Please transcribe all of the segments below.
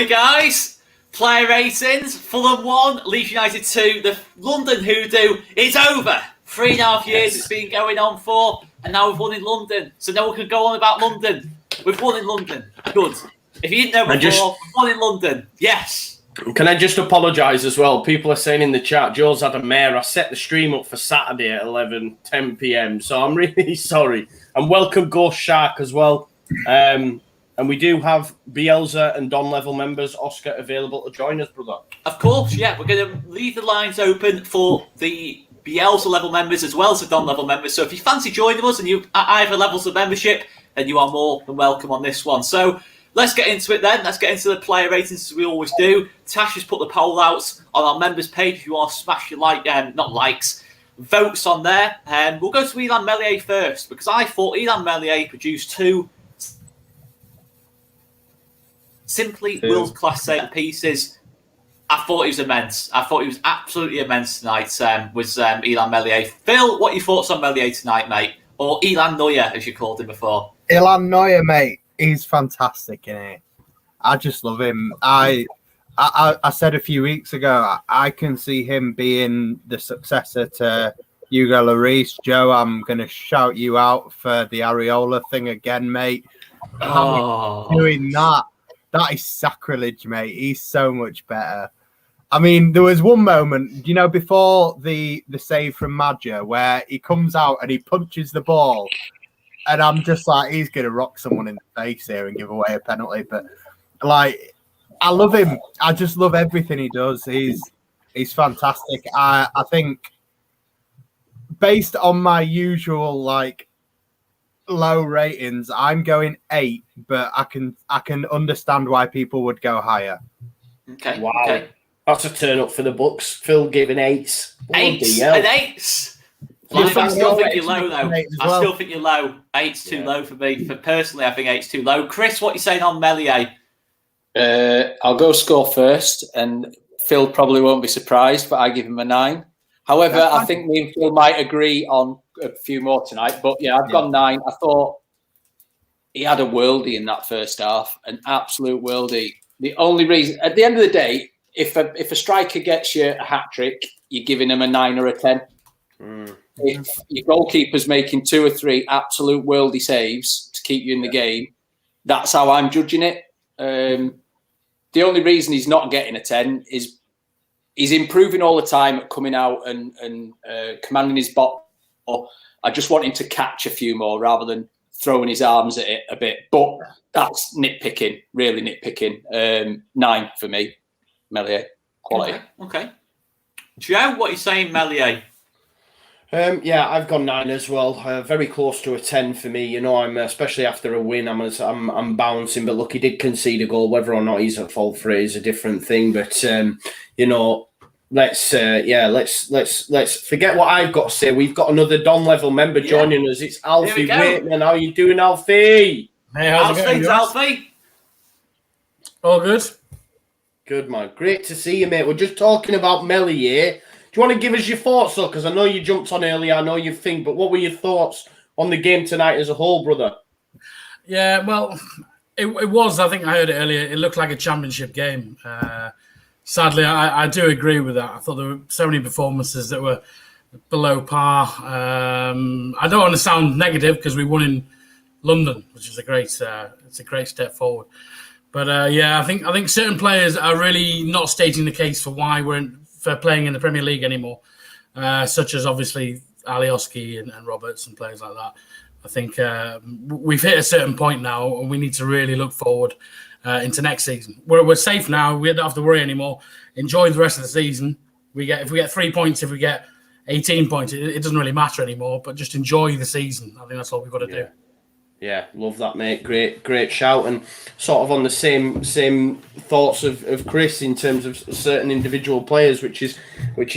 we, guys? Player ratings, Fulham 1, Leeds United 2. The London hoodoo is over. 3.5 years it's been going on for, and now we've won in London. So no one can go on about London. We've won in London. Good. If you didn't know before, we've won in London. Yes. Can I just apologise as well? People are saying in the chat, Joe's had a mare. I set the stream up for Saturday at 10 p.m. So I'm really sorry. And welcome Ghost Shark as well. And we do have Bielsa and Don level members, Oscar, available to join us, brother. Of course, yeah. We're going to leave the lines open for the Bielsa level members as well as the Don level members. So if you fancy joining us and you at either levels of membership, then you are more than welcome on this one. So let's get into it then. Let's get into the player ratings as we always do. Tash has put the poll out on our members page. If you want to smash your not likes, votes on there. And we'll go to Illan Meslier first because I thought Illan Meslier produced two simply world-class set pieces. I thought he was immense. I thought he was absolutely immense tonight, was Illan Meslier. Phil, what are your thoughts on Meslier tonight, mate? Or Illan Neuer, as you called him before? Illan Neuer, mate. He's fantastic in it. I just love him. I said a few weeks ago, I can see him being the successor to Hugo Lloris. Joe, I'm going to shout you out for the Areola thing again, mate. Doing that. That is sacrilege, mate. He's so much better. I mean, there was one moment, before the save from Madja where he comes out and he punches the ball. And I'm just like, he's going to rock someone in the face here and give away a penalty. But, I love him. I just love everything he does. He's fantastic. I think based on my usual, low ratings, I'm going 8, but I can understand why people would go higher. Okay. Wow. Okay. That's a turn up for the books. Phil giving 8s. 8s? An 8s? I still think you're low, though. I still think you're low. 8's too low for me. Personally, I think 8's too low. Chris, what are you saying on Meslier? I'll go score first, and Phil probably won't be surprised, but I give him a 9. However, I think me and Phil might agree on a few more tonight. But yeah, I've gone 9. I thought he had a worldie in that first half, an absolute worldie. The only reason, at the end of the day, if a striker gets you a hat trick, you're giving him a 9 or a 10. If your goalkeeper's making 2 or 3 absolute worldie saves to keep you in the game, that's how I'm judging it. The only reason he's not getting a 10 is he's improving all the time at coming out and commanding his ball. I just want him to catch a few more rather than throwing his arms at it a bit. But that's nitpicking, really nitpicking. 9 for me, Meslier. Quality. Okay. Joe, what are you saying, Meslier? Yeah, I've gone 9 as well. Very close to a 10 for me. I'm especially after a win. I'm bouncing, but look, he did concede a goal. Whether or not he's at fault for it is a different thing. But let's forget what I've got to say. We've got another Don level member joining us. It's Alfie Waitman. How are you doing, Alfie? Hey, how's it going, Alfie? All good. Good, man. Great to see you, mate. We're just talking about Meslier. Do you want to give us your thoughts, though? Because I know you jumped on earlier. I know you think, but what were your thoughts on the game tonight as a whole, brother? Yeah, well, it was. I think I heard it earlier. It looked like a championship game. Sadly, I do agree with that. I thought there were so many performances that were below par. I don't want to sound negative because we won in London, which is a great step forward. But yeah, I think certain players are really not stating the case for why for playing in the Premier League anymore, such as obviously Alioski and Roberts and players like that. I think we've hit a certain point now and we need to really look forward into next season. We're safe now. We don't have to worry anymore. Enjoy the rest of the season. If we get 3 points, if we get 18 points, it doesn't really matter anymore, but just enjoy the season. I think that's all we've got to do. Yeah, love that, mate. Great shout, and sort of on the same thoughts of Chris in terms of certain individual players, which is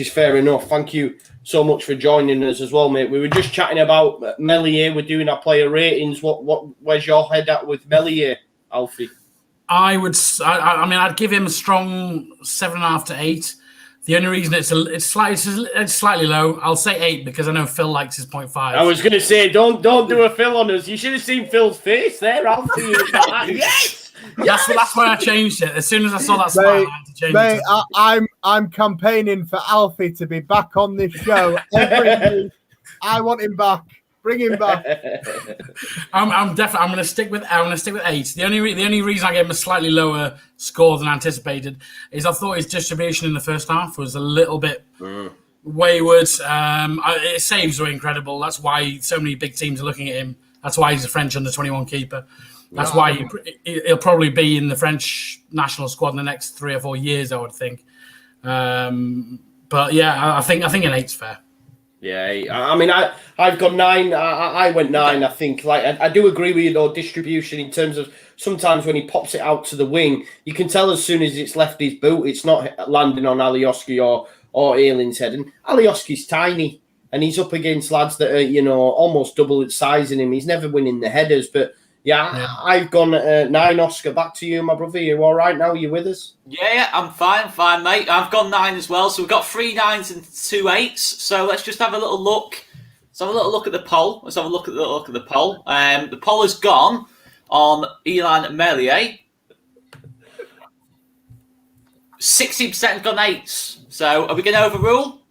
fair enough. Thank you so much for joining us as well, mate. We were just chatting about Meslier. We're doing our player ratings. Where's your head at with Meslier, Alfie? I'd give him a strong 7.5 to 8. The only reason it's slightly low, I'll say 8 because I know Phil likes his 0.5. I was going to say, don't do a Phil on us. You should have seen Phil's face there, Alfie. Yes! That's why I changed it. As soon as I saw that smile, I had to change it. I'm campaigning for Alfie to be back on this show every week. I want him back. Bring him back. I'm going to stick with 8. The only reason I gave him a slightly lower score than anticipated is I thought his distribution in the first half was a little bit wayward. His saves were incredible. That's why so many big teams are looking at him. That's why he's a French under-21 keeper. That's why he'll probably be in the French national squad in the next 3 or 4 years, I would think. But yeah, I think an 8's fair. Yeah, I mean, I've got 9. I went 9. I think, I do agree with you, though, distribution in terms of sometimes when he pops it out to the wing, you can tell as soon as it's left his boot, it's not landing on Alioski or Eiling's head. And Alioski's tiny, and he's up against lads that are, almost double its size in him. He's never winning the headers, but yeah. I've gone 9. Oscar, back to you, my brother. You all right now? You with us? Yeah, I'm fine, mate. I've gone 9 as well. So we've got 3 9s and 2 8s. So let's just have a little look. Let's have a little look at the poll. The poll has gone on Ilan Melier. 60% have gone 8s. So are we going to overrule?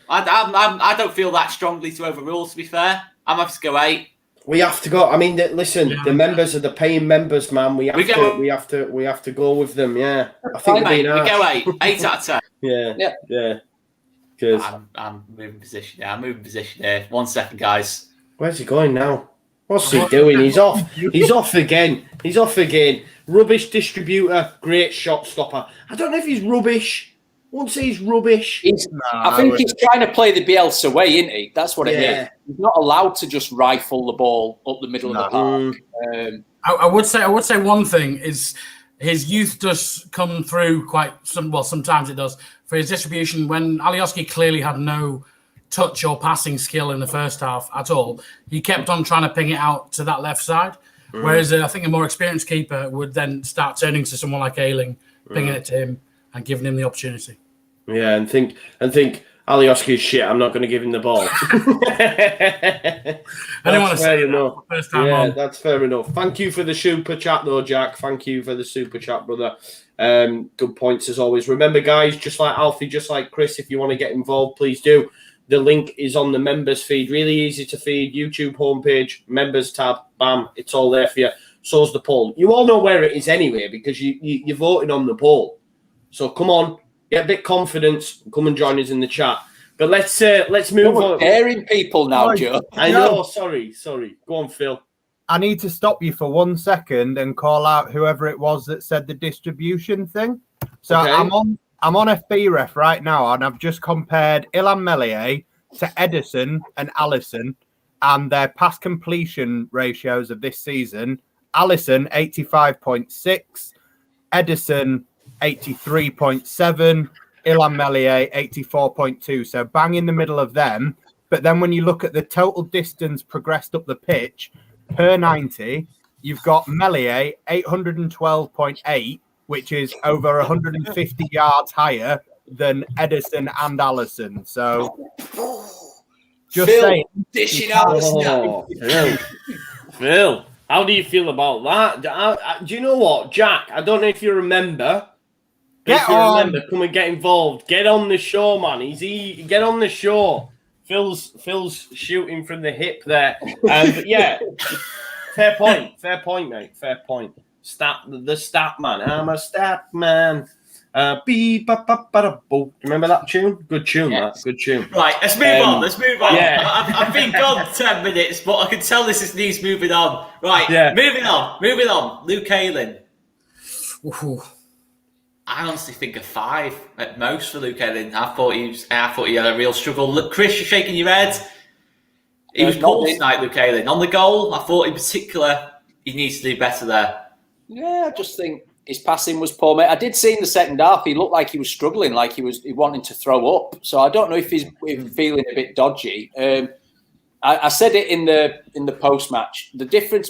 I don't feel that strongly to overrule, to be fair. I'm happy to go 8. We have to go. I mean, listen, the members are the paying members, man. We have to go with them. Yeah, I think we go 8. 8 out of 10. Yeah. Because I'm moving position. Yeah, I'm moving position here. 1 second, guys. Where's he going now? What's he doing? He's off. He's off again. Rubbish distributor. Great shot stopper. I don't know if he's rubbish. I won't say he's rubbish. I think he's trying to play the Bielsa way, isn't he? That's what it is. He's not allowed to just rifle the ball up the middle of the park. I would say one thing is his youth does come through sometimes it does. For his distribution, when Alioski clearly had no touch or passing skill in the first half at all, he kept on trying to ping it out to that left side. Whereas I think a more experienced keeper would then start turning to someone like Ayling, pinging it to him and giving him the opportunity. Yeah, and think Alioski's shit. I'm not going to give him the ball. That's fair enough. That's fair enough. Thank you for the super chat, though, Jack. Thank you for the super chat, brother. Good points as always. Remember, guys, just like Alfie, just like Chris, if you want to get involved, please do. The link is on the members feed. Really easy to feed. YouTube homepage, members tab, bam, it's all there for you. So's the poll. You all know where it is anyway because you're voting on the poll. So come on. Get a bit of confidence. Come and join us in the chat. But let's move on. Daring people now, Joe. I know. Sorry. Go on, Phil. I need to stop you for 1 second and call out whoever it was that said the distribution thing. So okay. I'm on FBref right now, and I've just compared Ilan Melier to Edison and Alisson and their pass completion ratios of this season. Alisson 85.6, Edison 83.7, Ilan Melier 84.2. So bang in the middle of them. But then when you look at the total distance progressed up the pitch per 90, you've got Melier 812.8, which is over 150 yards higher than Edison and Alisson. So just Phil, saying. Dishing out Phil, how do you feel about that? Do you know what, Jack? I don't know if you remember. Come and get involved. Get on the show, man. Get on the show. Phil's shooting from the hip there. But yeah, fair point, mate. Fair point. The stat man. I'm a stat man. Remember that tune? Good tune, yes. That. Good tune. Right, let's move on. Yeah. I've been gone 10 minutes, but I can tell this needs moving on. Right, yeah. Moving on. Luke Ayling. I honestly think a 5 at most for Luke Ayling. I thought he had a real struggle. Look, Chris, you're shaking your head. He was poor tonight, Luke Ayling. On the goal, I thought in particular he needs to do better there. Yeah, I just think his passing was poor, mate. I did see in the second half he looked like he was struggling, like he wanting to throw up. So I don't know if he's feeling a bit dodgy. I said it in the post match. The difference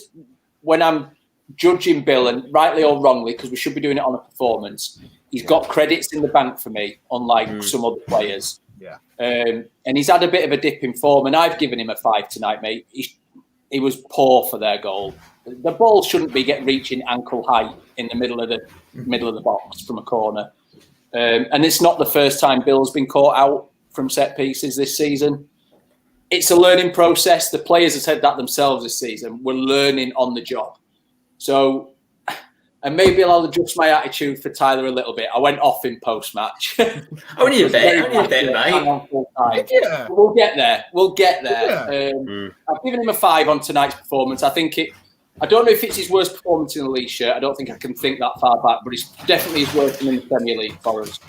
when I'm judging Bill, and rightly or wrongly, because we should be doing it on a performance, he's got credits in the bank for me, unlike some other players. Yeah. And he's had a bit of a dip in form, and I've given him a 5 tonight, mate. he was poor for their goal. The ball shouldn't be reaching ankle height in the middle of the box from a corner. And it's not the first time Bill's been caught out from set pieces this season. It's a learning process. The players have said that themselves this season. We're learning on the job. So, and maybe I'll adjust my attitude for Tyler a little bit. I went off in post-match. Only a bit, mate. Yeah. We'll get there. Yeah. I've given him a 5 on tonight's performance. I don't know if it's his worst performance in the league shirt. I don't think I can think that far back, but it's definitely his worst in the Premier League for us.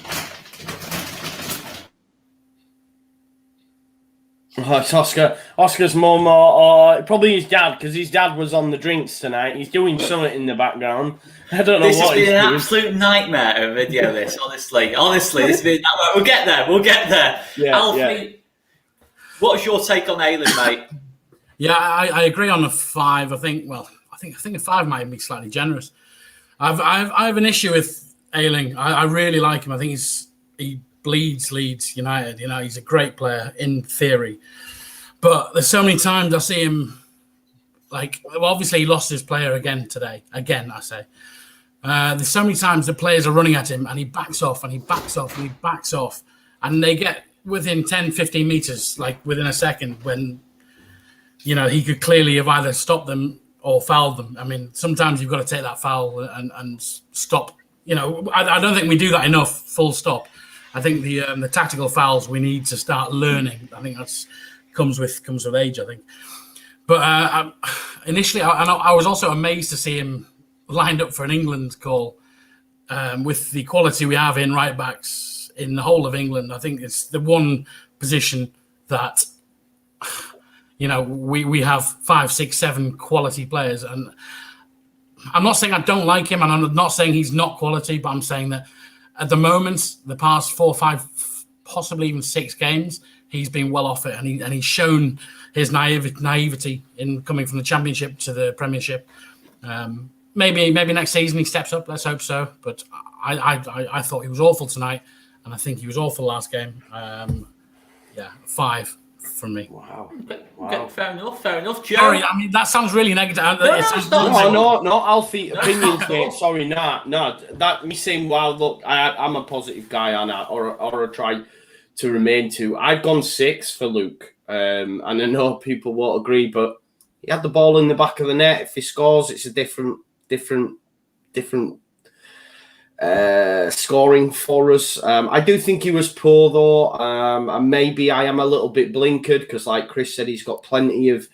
Oh, it's Oscar. Oscar's mum, or probably his dad, because his dad was on the drinks tonight. He's doing something in the background. I don't know this what has been he's an doing. absolute nightmare of video. This, honestly, this has been. We'll get there. Yeah, Alfie, what's your take on Ayling, mate? Yeah, I agree on a 5. I think a 5 might be slightly generous. I have an issue with Ayling. I really like him. I think he bleeds Leeds United. You know, he's a great player in theory, but there's so many times I see him obviously he lost his player again today. Again, I say. There's so many times the players are running at him and he backs off and he backs off and he backs off, and they get within 10, 15 meters, like within a second, when you know he could clearly have either stopped them or fouled them. I mean, sometimes you've got to take that foul and stop. You know, I don't think we do that enough. Full stop. I think the tactical fouls we need to start learning. I think that's comes with age. I think. But initially, I was also amazed to see him lined up for an England call with the quality we have in right backs in the whole of England. I think it's the one position that you know we have 5, 6, 7 quality players, and I'm not saying I don't like him, and I'm not saying he's not quality, but I'm saying that at the moment, the past 4, 5, possibly even 6 games, he's been well off it, and he's shown his naivety in coming from the Championship to the Premiership. Maybe next season he steps up. Let's hope so. But I thought he was awful tonight, and I think he was awful last game. 5 from me. Wow. Okay, fair enough. Joe? Sorry, I mean that sounds really negative. No, Alfie, opinions, mate. Sorry, no. That me saying, wow, look, I'm a positive guy on that, or I try to remain to. I've gone 6 for Luke, and I know people won't agree, but he had the ball in the back of the net. If he scores, it's a different scoring for us. I do think he was poor though, and maybe I am a little bit blinkered because, like Chris said, he's got plenty of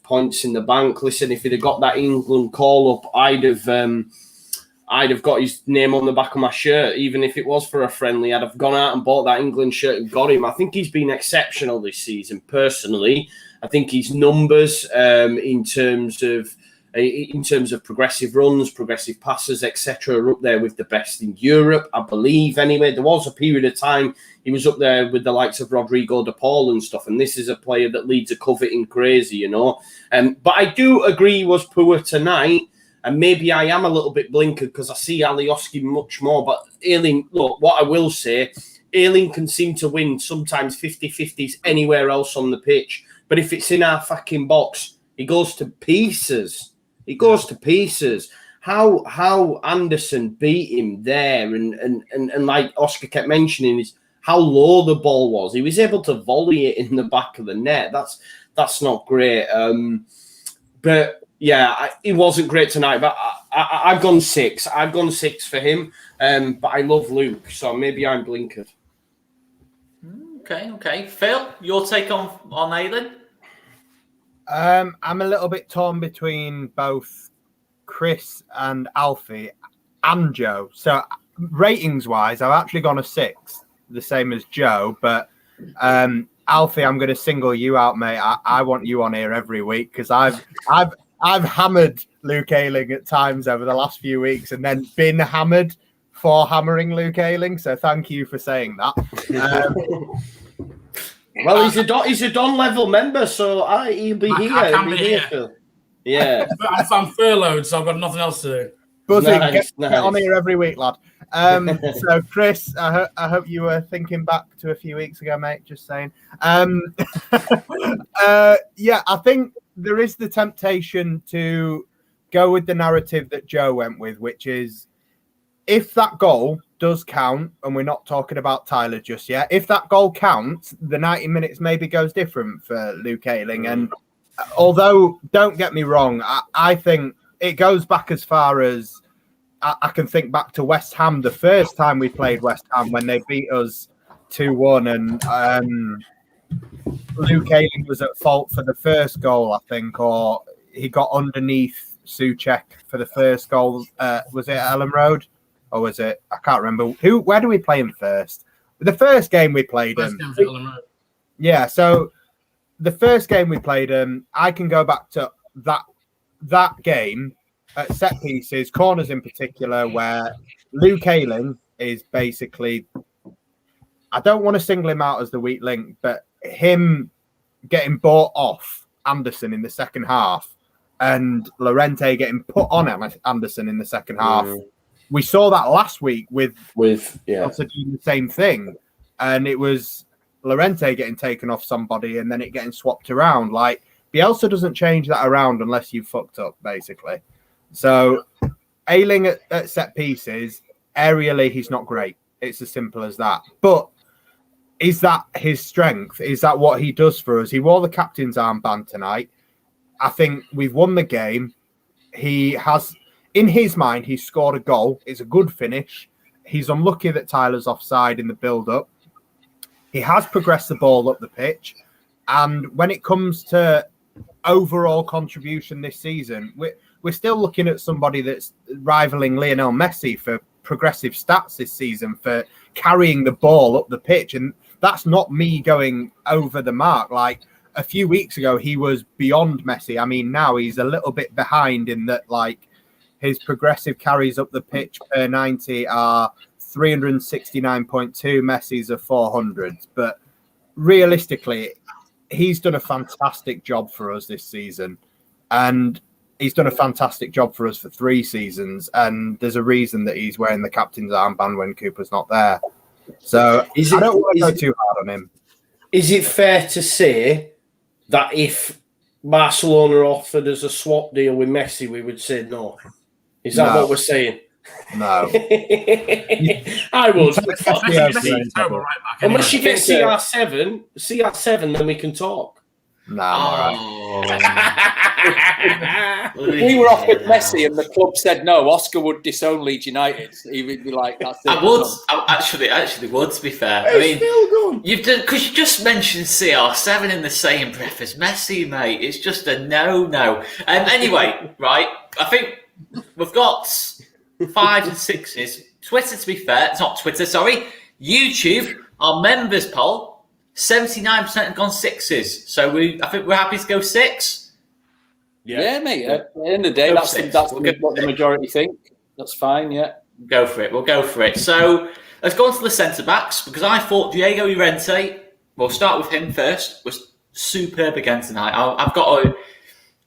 points in the bank. Listen, if he'd have got that England call up, I'd have got his name on the back of my shirt, even if it was for a friendly. I'd have gone out and bought that England shirt and got him. I think he's been exceptional this season. Personally, I think his numbers in terms of progressive runs, progressive passes, etc., are up there with the best in Europe, I believe. Anyway, there was a period of time he was up there with the likes of Rodrigo de Paul and stuff, and this is a player that Leeds are coveting crazy, you know. But I do agree he was poor tonight, and maybe I am a little bit blinkered because I see Alioski much more. But Ayling, look, what I will say, Ayling can seem to win sometimes 50-50s anywhere else on the pitch, but if it's in our fucking box, he goes to pieces. He goes to pieces. How Anderson beat him there, and like Oscar kept mentioning, is how low the ball was. He was able to volley it in the back of the net. That's not great. But yeah, he wasn't great tonight. But I've gone 6. I've gone 6 for him. But I love Luke, so maybe I'm blinkered. Okay. Phil, your take on Ayling? I'm a little bit torn between both Chris and Alfie and Joe. So ratings-wise, I've actually gone a 6, the same as Joe. But Alfie, I'm going to single you out, mate. I want you on here every week because I've hammered Luke Ayling at times over the last few weeks, and then been hammered for hammering Luke Ayling. So thank you for saying that. Well, he's a Don level member, so he'll be here. I can be here. Phil. Yeah. I'm furloughed, so I've got nothing else to do. Buzzing, Nice. get on here every week, lad. So, Chris, I hope you were thinking back to a few weeks ago, mate. Just saying. Yeah, I think there is the temptation to go with the narrative that Joe went with, which is if that goal does count, and we're not talking about Tyler just yet, if that goal counts, the 90 minutes maybe goes different for Luke Ayling. And although, don't get me wrong, I think it goes back as far as I can think back to West Ham, the first time we played West Ham when they beat us 2-1, and Luke Ayling was at fault for the first goal, I think, or he got underneath Souček for the first goal. Was it at Ellen Road? Or was it? I can't remember. Where do we play him first? The first game we played him. Yeah, so the first game we played him, I can go back to that game at set pieces, corners in particular, where Luke Ayling is basically, I don't want to single him out as the weak link, but him getting bought off Anderson in the second half and Llorente getting put on Anderson in the second half. We saw that last week with also doing the same thing, and it was Llorente getting taken off somebody and then it getting swapped around. Like, Bielsa doesn't change that around unless you fucked up, basically. So Ayling at set pieces, aerially, he's not great. It's as simple as that. But is that his strength? Is that what he does for us? He wore the captain's armband tonight. I think we've won the game. He has, in his mind, he's scored a goal. It's a good finish. He's unlucky that Tyler's offside in the build-up. He has progressed the ball up the pitch. And when it comes to overall contribution this season, we're still looking at somebody that's rivaling Lionel Messi for progressive stats this season, for carrying the ball up the pitch. And that's not me going over the mark. Like, a few weeks ago, he was beyond Messi. I mean, now he's a little bit behind in that, like, his progressive carries up the pitch per 90 are 369.2. Messi's are 400. But realistically, he's done a fantastic job for us this season. And he's done a fantastic job for us for 3 seasons. And there's a reason that he's wearing the captain's armband when Cooper's not there. So I don't want to go too hard on him. Is it fair to say that if Barcelona offered us a swap deal with Messi, we would say no? Is that what we're saying? No. I would. Unless you get CR7, then we can talk. No, all right. If we were offered Messi and the club said no, Oscar would disown Leeds United. He would be like, "That's it." I actually would. To be fair, I mean, you've done, because you just mentioned CR7 in the same breath as Messi, mate. It's just a no. Anyway, right? I think we've got 5s and 6s. Twitter, to be fair, it's not Twitter. Sorry, YouTube. Our members poll. 79% have gone 6s, so I think we're happy to go 6. Yeah, mate. At the end of the day, that's what the majority think. That's fine. Yeah, go for it. We'll go for it. So let's go on to the centre backs, because I thought Diego Llorente. We'll start with him first. Was superb again tonight.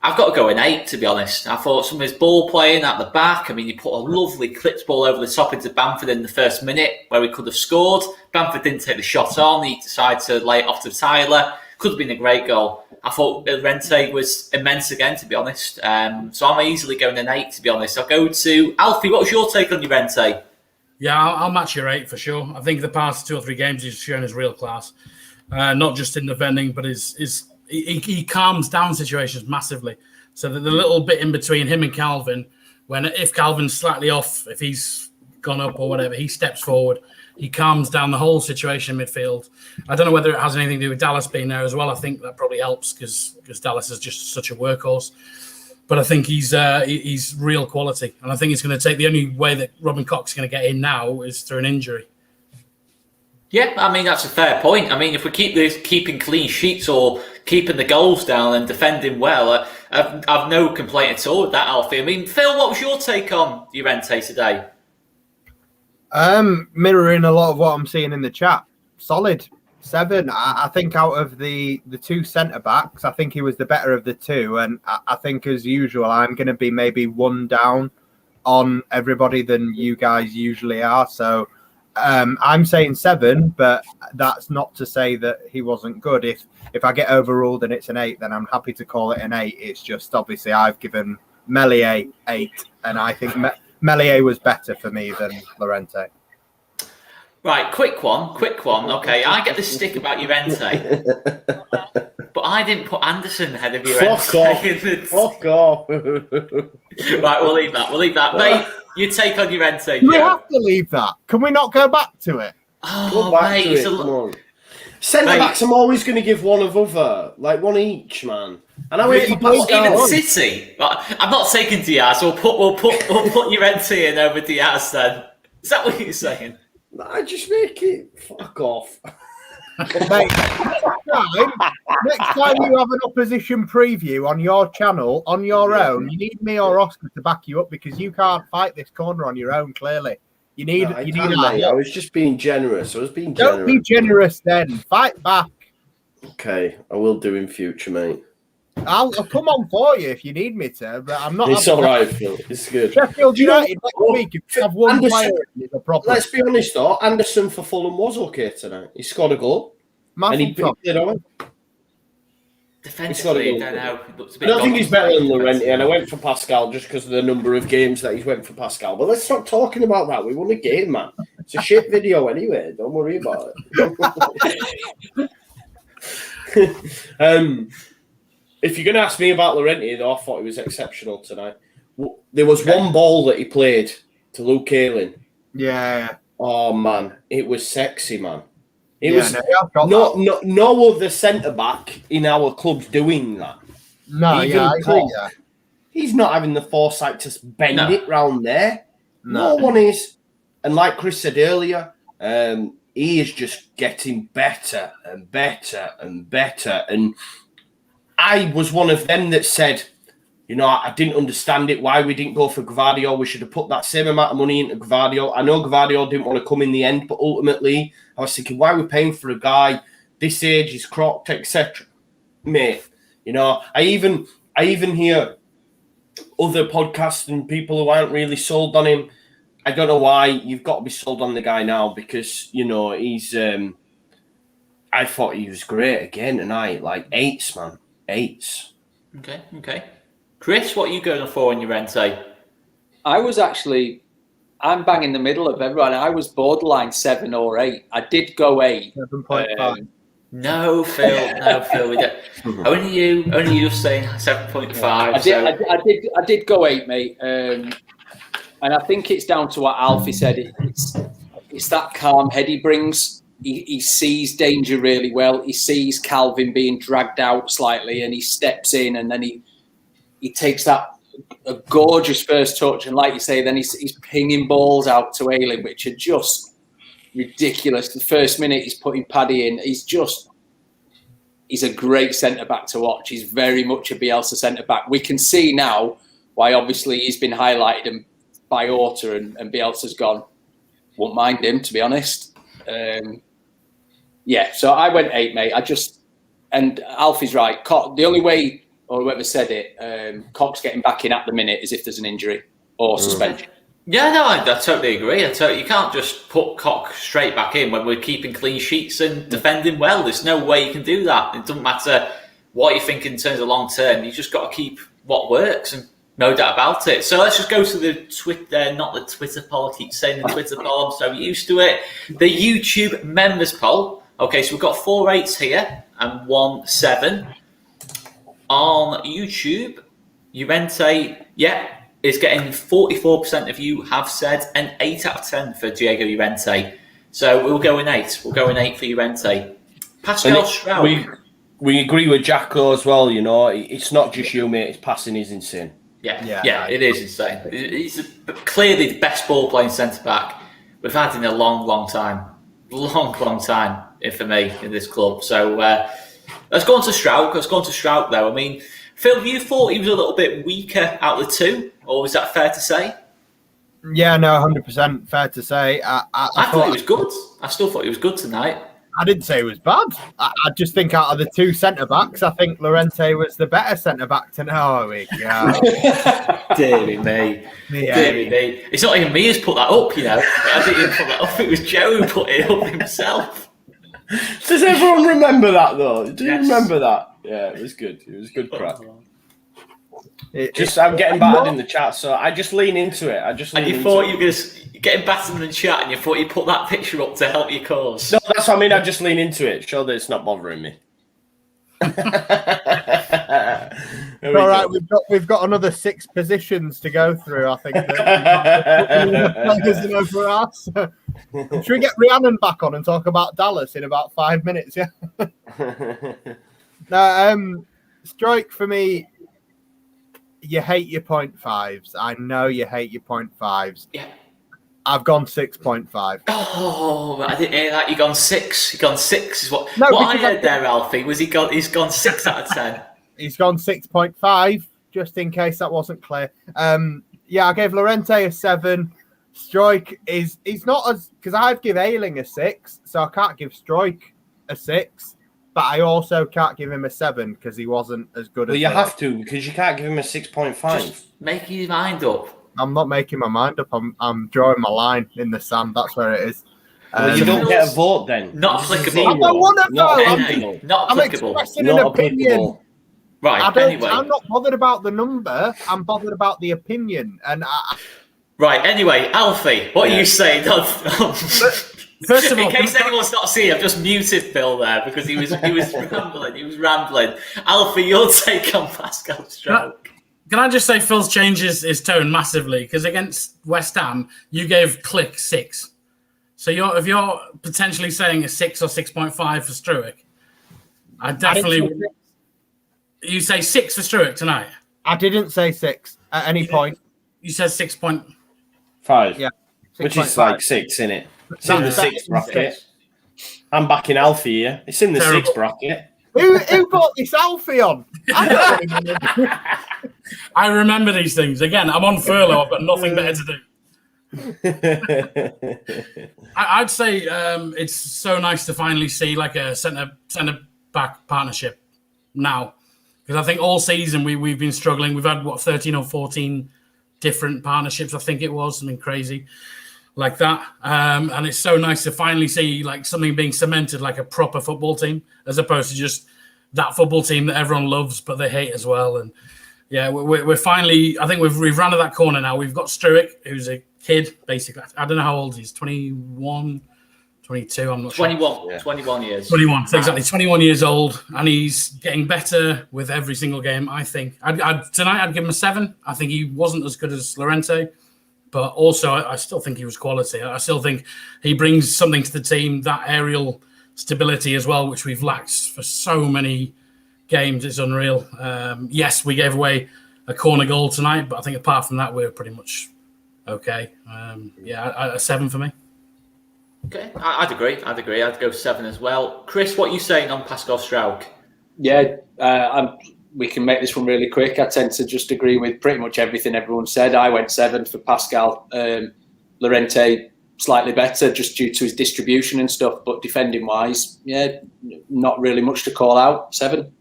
I've got to go an 8, to be honest. I thought some of his ball playing at the back. I mean, he put a lovely clipped ball over the top into Bamford in the first minute where he could have scored. Bamford didn't take the shot on. He decided to lay it off to Tyler. Could have been a great goal. I thought Llorente was immense again, to be honest. So I'm easily going an 8, to be honest. I'll go to Alfie. What was your take on Llorente? Yeah, I'll match your 8 for sure. I think the past 2 or 3 games he's shown his real class. Not just in defending, but he calms down situations massively. So that the little bit in between him and Calvin, if Calvin's slightly off, if he's gone up or whatever, he steps forward. He calms down the whole situation in midfield. I don't know whether it has anything to do with Dallas being there as well. I think that probably helps because Dallas is just such a workhorse. But I think he's real quality. And I think it's going to take, the only way that Robin Koch's going to get in now is through an injury. Yeah, I mean, that's a fair point. I mean, if we keeping clean sheets or keeping the goals down and defending well, I've no complaint at all with that, Alfie. I mean, Phil, what was your take on Llorente today? Mirroring a lot of what I'm seeing in the chat. Solid 7. I think out of the 2 centre-backs, I think he was the better of the 2. And I think, as usual, I'm going to be maybe 1 down on everybody than you guys usually are. So I'm saying 7, but that's not to say that he wasn't good. If I get overruled and it's an 8, then I'm happy to call it an 8. It's just obviously I've given Meslier 8, and I think Meslier was better for me than Llorente. Right, quick one. Okay, I get the stick about Llorente, but I didn't put Anderson ahead of Llorente. Fuck off. Right, we'll leave that. Mate, you take on Llorente. We have to leave that. Can we not go back to it? Go back to it. Come on. Centre-backs, I'm always going to give one of other. Like, one each, man. And I wait for even City. I'm not taking Diaz. We'll put Llorente in over Diaz then. Is that what you're saying? I just make it. Fuck off. Mate, next time you have an opposition preview on your channel, on your own, you need me or Oscar to back you up because you can't fight this corner on your own, clearly. You need I was just being generous. Don't be generous then. Fight back. Okay, I will do in future, mate. I'll come on for you if you need me to, but I'm not. It's all right, Phil. It's good. Sheffield United next week, if you have one player, it's a problem. Let's be honest, though. Anderson for Fulham was okay tonight. He scored a goal. And he picked it on. Defensively, I don't think he's better than Llorente, and I went for Pascal just because of the number of games that he's went for Pascal. But let's stop talking about that. We won a game, man. It's a shit video anyway. Don't worry about it. If you're going to ask me about Llorente, though, I thought he was exceptional tonight. There was one ball that he played to Luke Ayling. Yeah. Oh, man. It was sexy, man. No other centre-back in our club's doing that. No, I agree. He's not having the foresight to bend it round there. No one is. And like Chris said earlier, he is just getting better and better and better. And I was one of them that said, I didn't understand it, why we didn't go for Gvardiol. We should have put that same amount of money into Gvardiol. I know Gvardiol didn't want to come in the end, but ultimately, I was thinking, why are we paying for a guy this age, he's crocked, etc. Mate, I even hear other podcasts and people who aren't really sold on him. I don't know why. You've got to be sold on the guy now because, he's... I thought he was great again tonight. Like, 8s, man. 8s. Okay. Chris, what are you going for in Llorente? I'm bang in the middle of everyone. I was borderline 7 or 8. I did go 8. 7.5. No, Phil. We don't. Only you saying 7.5. I did go 8, mate. And I think it's down to what Alfie said. It's that calm head he brings. He sees danger really well. He sees Calvin being dragged out slightly, and he steps in, and then he takes a gorgeous first touch, and like you say, then he's pinging balls out to Ayling, which are just ridiculous. The first minute he's putting Paddy in, he's a great centre-back to watch. He's very much a Bielsa centre-back. We can see now why obviously he's been highlighted by Orta and Bielsa's gone. Won't mind him, to be honest. So I went 8, mate. And Alfie's right. The only way, or whoever said it, Cox getting back in at the minute is if there's an injury or suspension. Yeah, no, I totally agree. You can't just put Cox straight back in when we're keeping clean sheets and defending well. There's no way you can do that. It doesn't matter what you think in terms of long term. You just got to keep what works, and no doubt about it. So let's just go to the Twitter, not the Twitter poll. I keep saying the Twitter poll. I'm so used to it. The YouTube members poll. Okay, so we've got 4 8s here and 1 7. On YouTube, Llorente, is getting 44% of you have said an 8 out of 10 for Diego Llorente. So we'll go in 8. We'll go in 8 for Llorente. Pascal Stroud. We agree with Jacko as well, It's not just you, mate. His passing is insane. Yeah, it is insane. He's clearly the best ball-playing centre-back we've had in a long, long time. Long time for me in this club. So let's go on to Stroud. Though. I mean, Phil, you thought he was a little bit weaker out of the 2, or is that fair to say? Yeah, no, 100% fair to say. I thought he was good. I still thought he was good tonight. I didn't say it was bad. I just think out of the two centre backs, I think Llorente was the better centre back tonight. Oh my God. Deary me. Yeah. Deary me. It's not even me who's put that up, I didn't even put that up. It was Joe who put it up himself. Does everyone remember that though? Do you Yes. remember that? Yeah, it was good. It was good crack. It- I'm getting battered in the chat, so I just lean into it. And you thought you were getting battered in the chat, and you thought you put that picture up to help your cause. No, that's what I mean. I just lean into it. Show that it's not bothering me. All right, we've got another 6 positions to go through. I think. For us. Should we get Rhiannon back on and talk about Dallas in about 5 minutes? Yeah. No, Strike for me. You hate your 0.5s. I know you hate your 0.5s. Yeah. I've gone 6.5. Oh, I didn't hear that. You gone 6. You gone 6 is what. No, what I because heard there, Alfie, was he's gone 6 out of 10. He's gone 6.5, just in case that wasn't clear. Yeah, I gave Llorente a 7. Strike he's not as, because I'd give Ayling a 6, so I can't give Strike a 6. But I also can't give him a 7 because he wasn't as good as. Well, you have to, because you can't give him a 6.5. Just make your mind up. I'm not making my mind up. I'm drawing my line in the sand. That's where it is. Well, you don't get a vote then. Not This is applicable. I don't want to Not vote. applicable. Not I'm applicable. expressing an Not opinion. applicable. Right, anyway. I'm not bothered about the number. I'm bothered about the opinion. And Right, anyway, Alfie, what are you saying? First of all, in case anyone's not seeing, I've just muted Phil there because he was rambling. He was rambling. Alfie, your take on Pascal Stroke? Can I just say Phil's changes his tone massively, because against West Ham you gave Click 6, so if you're potentially saying a 6 or 6.5 for Struick, I definitely you say 6 for Struick tonight. I didn't say 6 at any point. You said 6.5. 5. Yeah, Which is 6.5. like 6, isn't it? It's in the That's 6 bracket. I'm backing Alfie here. It's in the Terrible. 6 bracket. Who brought this Alfie on? I don't remember. I remember these things. Again, I'm on furlough. I've got nothing better to do. I'd say it's so nice to finally see like a centre back partnership now, because I think all season we've been struggling. We've had 13 or 14 different partnerships. I think it was something crazy like that, and it's so nice to finally see like something being cemented, like a proper football team, as opposed to just that football team that everyone loves but they hate as well. And yeah, we're finally, I think we've run to that corner now. We've got Struick, who's a kid basically. I don't know how old he is, 21, 22, I'm not 21, sure. yeah. 21 years. 21, so exactly, 21 years old, and he's getting better with every single game, I think. Tonight I'd give him a 7. I think he wasn't as good as Llorente, but also I still think he was quality. I still think he brings something to the team, that aerial stability as well, which we've lacked for so many games. It's unreal. Yes, we gave away a corner goal tonight, but I think apart from that, we're pretty much okay. A 7 for me. Okay, I'd agree. I'd go 7 as well. Chris, what are you saying on Pascal Struijk? Yeah, we can make this one really quick. I tend to just agree with pretty much everything everyone said. I went 7 for Pascal. Llorente slightly better just due to his distribution and stuff, but defending wise, yeah, not really much to call out. 7.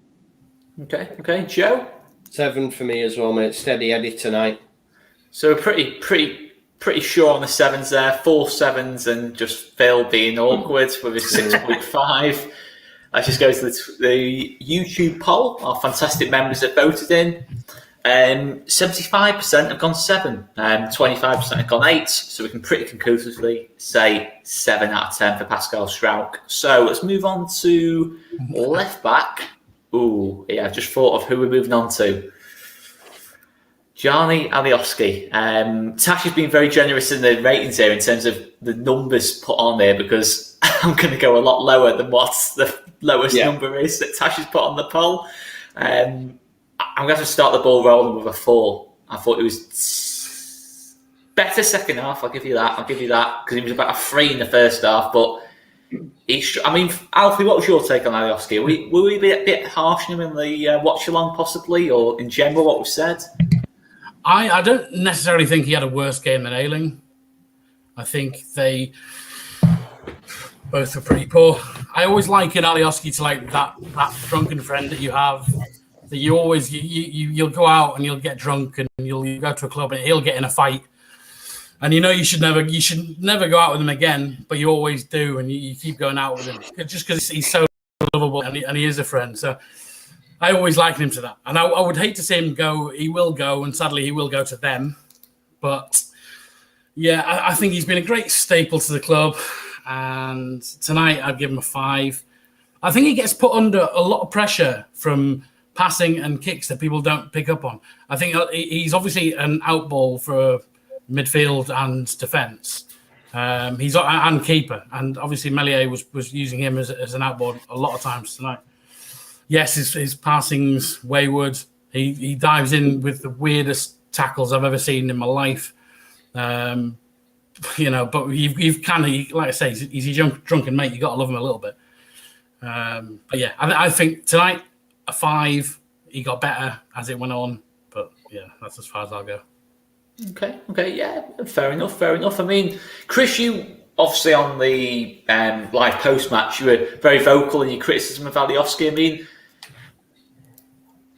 Okay, Joe? 7 for me as well, mate. Steady Eddie tonight. So pretty sure on the 7s there. 4 7s and just Phil being awkward with his 6.5. Let's just go to the YouTube poll. Our fantastic members have voted in. 75% have gone 7, 25% have gone 8. So we can pretty conclusively say 7 out of 10 for Pascal Struijk. So let's move on to left back. Ooh, yeah, I've just thought of who we're moving on to. Gianni Alioski. Tash has been very generous in the ratings here in terms of the numbers put on there, because I'm going to go a lot lower than what the lowest number is that Tash has put on the poll. I'm going to start the ball rolling with a 4. I thought it was better second half. I'll give you that because he was about a 3 in the first half. But Alfie, what was your take on Alioski? Were we a bit harsh on him in the watch along, possibly, or in general what we've said? I don't necessarily think he had a worse game than Ayling. I think Both were pretty poor. I always liken Alioski to like that drunken friend that you have. That you always you'll go out and you'll get drunk and you'll go to a club and he'll get in a fight, and you know you should never go out with him again, but you always do, and you keep going out with him just because he's so lovable and he is a friend. So I always liken him to that, and I would hate to see him go. He will go, and sadly he will go to them. But yeah, I think he's been a great staple to the club. And tonight I'd give him a 5. I think he gets put under a lot of pressure from passing and kicks that people don't pick up on. I think he's obviously an outball for midfield and defence. He's and keeper, and obviously Melier was using him as an outball a lot of times tonight. Yes, his passing's wayward. He dives in with the weirdest tackles I've ever seen in my life. But you've kind of, like I say, he's a drunken mate. You got to love him a little bit. But yeah, I think tonight a 5. He got better as it went on, but yeah, that's as far as I'll go. Okay, yeah, fair enough. I mean, Chris, you obviously on the live post match, you were very vocal in your criticism of Alioski. I mean,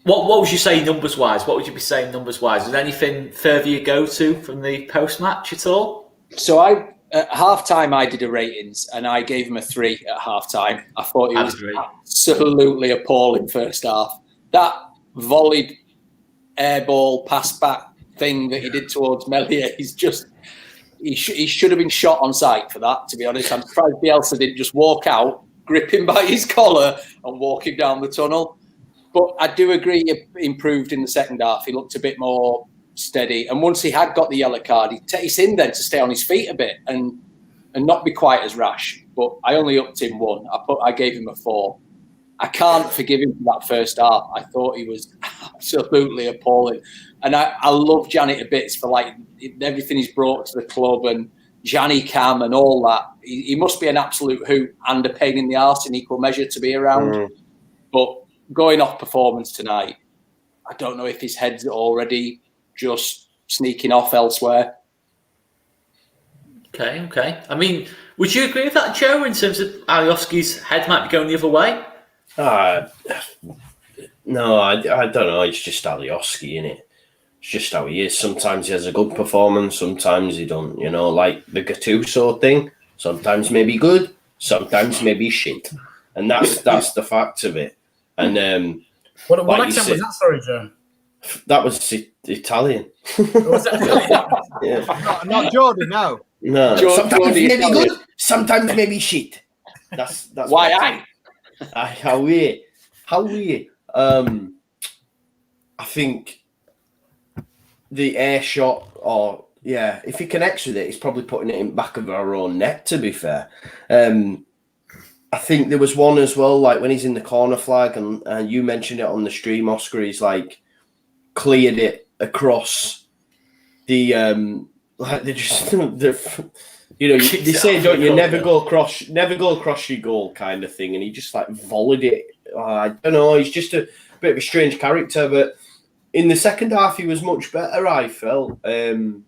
what would you say numbers wise? What would you be saying numbers wise? Is there anything further you go to from the post match at all? So at half time I did a ratings and I gave him a 3 at half time. I thought he was absolutely appalling first half. That volleyed airball pass back thing that he did towards Melier, he should have been shot on sight for that, to be honest. I'm surprised Bielsa didn't just walk out, grip him by his collar and walk him down the tunnel. But I do agree he improved in the second half. He looked a bit more steady. And once he had got the yellow card, he'd take him then to stay on his feet a bit and not be quite as rash. But I only upped him 1. I gave him a 4. I can't forgive him for that first half. I thought he was absolutely appalling. And I love Gianni to bits for like everything he's brought to the club and Gianni Cam and all that. He must be an absolute hoot and a pain in the arse in equal measure to be around. But going off performance tonight, I don't know if his head's already just sneaking off elsewhere. Okay. I mean, would you agree with that, Joe, in terms of Alioski's head might be going the other way? No, I don't know. It's just Alioski, innit? It's just how he is. Sometimes he has a good performance, sometimes he don't. You know, like the Gattuso thing. Sometimes maybe good, sometimes maybe shit, and that's the fact of it. And what accent was that? Sorry, Joe. That was Italian. Was that Yeah. Not Jordan, no. No. Sometimes maybe good, sometimes maybe shit. That's why how we. I think the air shot, or if he connects with it, he's probably putting it in back of our own net. To be fair, I think there was one as well, like when he's in the corner flag, and you mentioned it on the stream, Oscar. He's like cleared it across the like they just they say, don't you, never go across your goal kind of thing, and he just like volleyed it. I don't know, he's just a bit of a strange character, but in the second half he was much better, I felt. And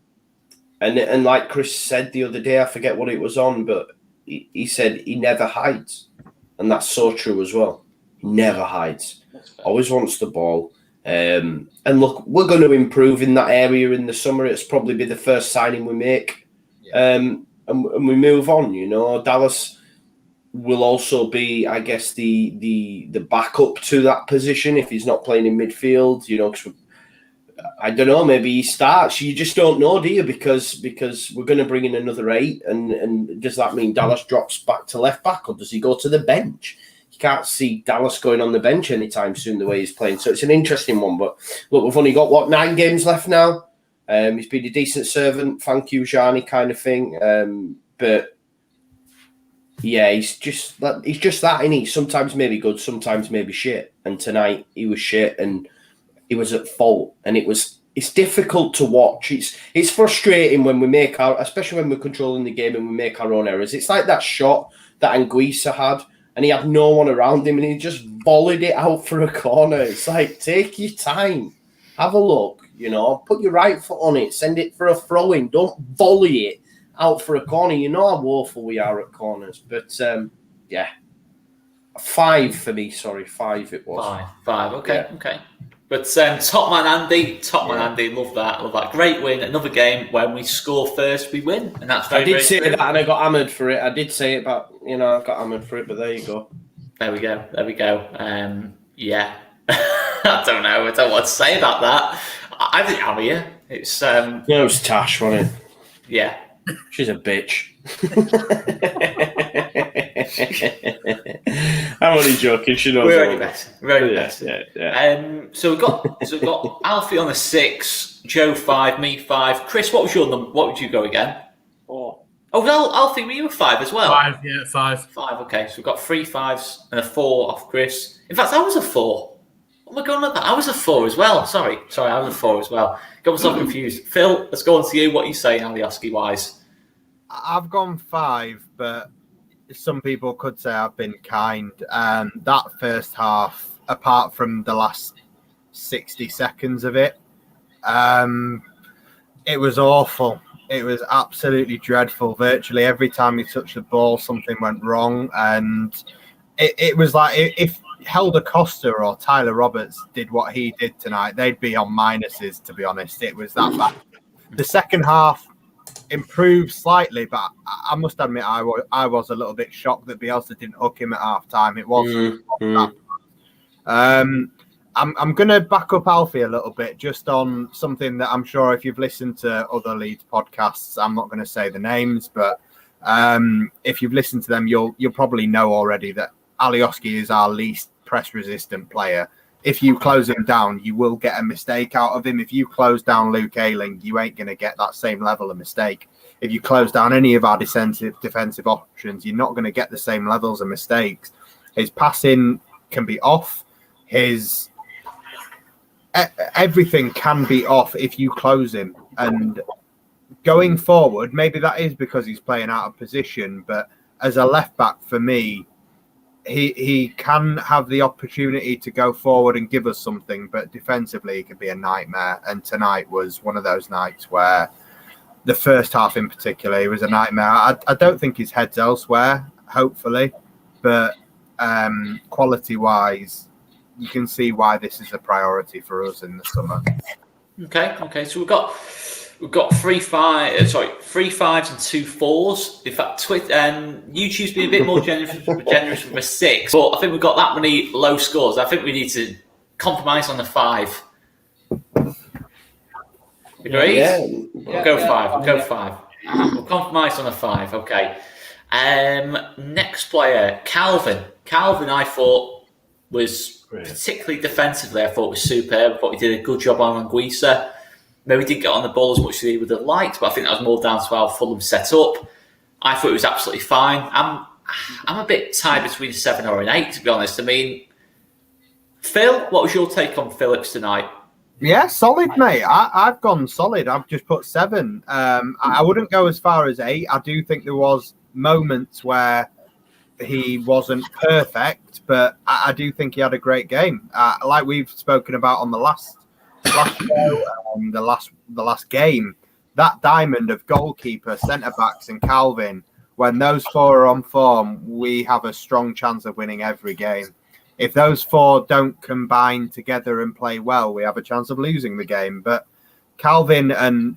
like Chris said the other day, I forget what it was on, but he said he never hides, and that's so true as well. He never hides, always wants the ball. And look, we're going to improve in that area in the summer. It's probably be the first signing we make, and we move on. You know, Dallas will also be, I guess, the backup to that position if he's not playing in midfield. You know, 'cause I don't know, maybe he starts. You just don't know, do you? Because we're going to bring in another 8, and does that mean Dallas drops back to left back, or does he go to the bench? You can't see Dallas going on the bench anytime soon the way he's playing. So it's an interesting one. But look, we've only got 9 games left now. He's been a decent servant. Thank you, Gianni, kind of thing. But yeah, he's just that, isn't he? Sometimes maybe good, sometimes maybe shit. And tonight he was shit, and he was at fault. And it's difficult to watch. It's frustrating when we make especially when we're controlling the game and we make our own errors. It's like that shot that Anguissa had, and he had no one around him, and he just volleyed it out for a corner. It's like, take your time, have a look, you know, put your right foot on it, send it for a throw-in. Don't volley it out for a corner. You know how woeful we are at corners. But, yeah. 5 for me, sorry. 5 it was. 5. Okay, Yeah. okay. But top man Andy, love that. Great win. Another game when we score first, we win, and that's very. I did very say true. that, and I got hammered for it. I did say it, but I got hammered for it. But there you go. There we go. Yeah. I don't know. I don't know what to say about that. I didn't hammer you. It's it was Tash, wasn't it? Yeah. She's a bitch. I'm only joking. She knows. We're only better. We're only better. Yeah. So we've got Alfie on a 6, Joe 5, me 5. Chris, what was your number? What would you go again? 4. Oh, well, Alfie, were you a 5 as well? 5, yeah, 5. 5. Okay, so we've got 3 5s and a 4 off Chris. In fact, I was a 4. What am I going on about? I was a 4 as well. Sorry, I was a 4 as well. Got myself confused. Phil, let's go on to you. What are you saying, Alioski wise? I've gone 5, but some people could say I've been kind. That first half, apart from the last 60 seconds of it, it was awful. It was absolutely dreadful. Virtually every time he touched the ball, something went wrong. And it was like if Helder Costa or Tyler Roberts did what he did tonight, they'd be on minuses, to be honest. It was that bad. The second half improved slightly, but I must admit I was a little bit shocked that Bielsa didn't hook him at half time. It wasn't that bad. I'm going to back up Alfie a little bit just on something that I'm sure if you've listened to other Leeds podcasts, I'm not going to say the names, but if you've listened to them, you'll probably know already that Alioski is our least press-resistant player. If you close him down, you will get a mistake out of him. If you close down Luke Ayling, you ain't going to get that same level of mistake. If you close down any of our defensive options, you're not going to get the same levels of mistakes. His passing can be off. His everything can be off if you close him. And going forward, maybe that is because he's playing out of position, but as a left back for me, he can have the opportunity to go forward and give us something, but defensively it could be a nightmare. And tonight was one of those nights where the first half in particular, it was a nightmare. I don't think his head's elsewhere, hopefully, but quality-wise, you can see why this is a priority for us in the summer. Okay. So we've got 3 5s and 2 4s. In fact, YouTube's been a bit more generous with a 6, but I think we've got that many low scores. I think we need to compromise on the 5. Agreed? Yeah. We'll go 5. We'll compromise on a 5. Okay. Next player, Calvin. Calvin, I thought was particularly defensively. I thought was superb. I thought he did a good job on Anguissa. Maybe didn't get on the ball as much as he would have liked, but I think that was more down to how Fulham set up. I thought it was absolutely fine. I'm a bit tied between a 7 or an 8, to be honest. I mean, Phil, what was your take on Phillips tonight? Yeah, solid, mate. I've gone solid. I've just put 7. I wouldn't go as far as 8. I do think there was moments where he wasn't perfect, but I do think he had a great game. Like we've spoken about on the last show, the last game, that diamond of goalkeeper, centre backs, and Calvin. When those 4 are on form, we have a strong chance of winning every game. If those 4 don't combine together and play well, we have a chance of losing the game. But Calvin, and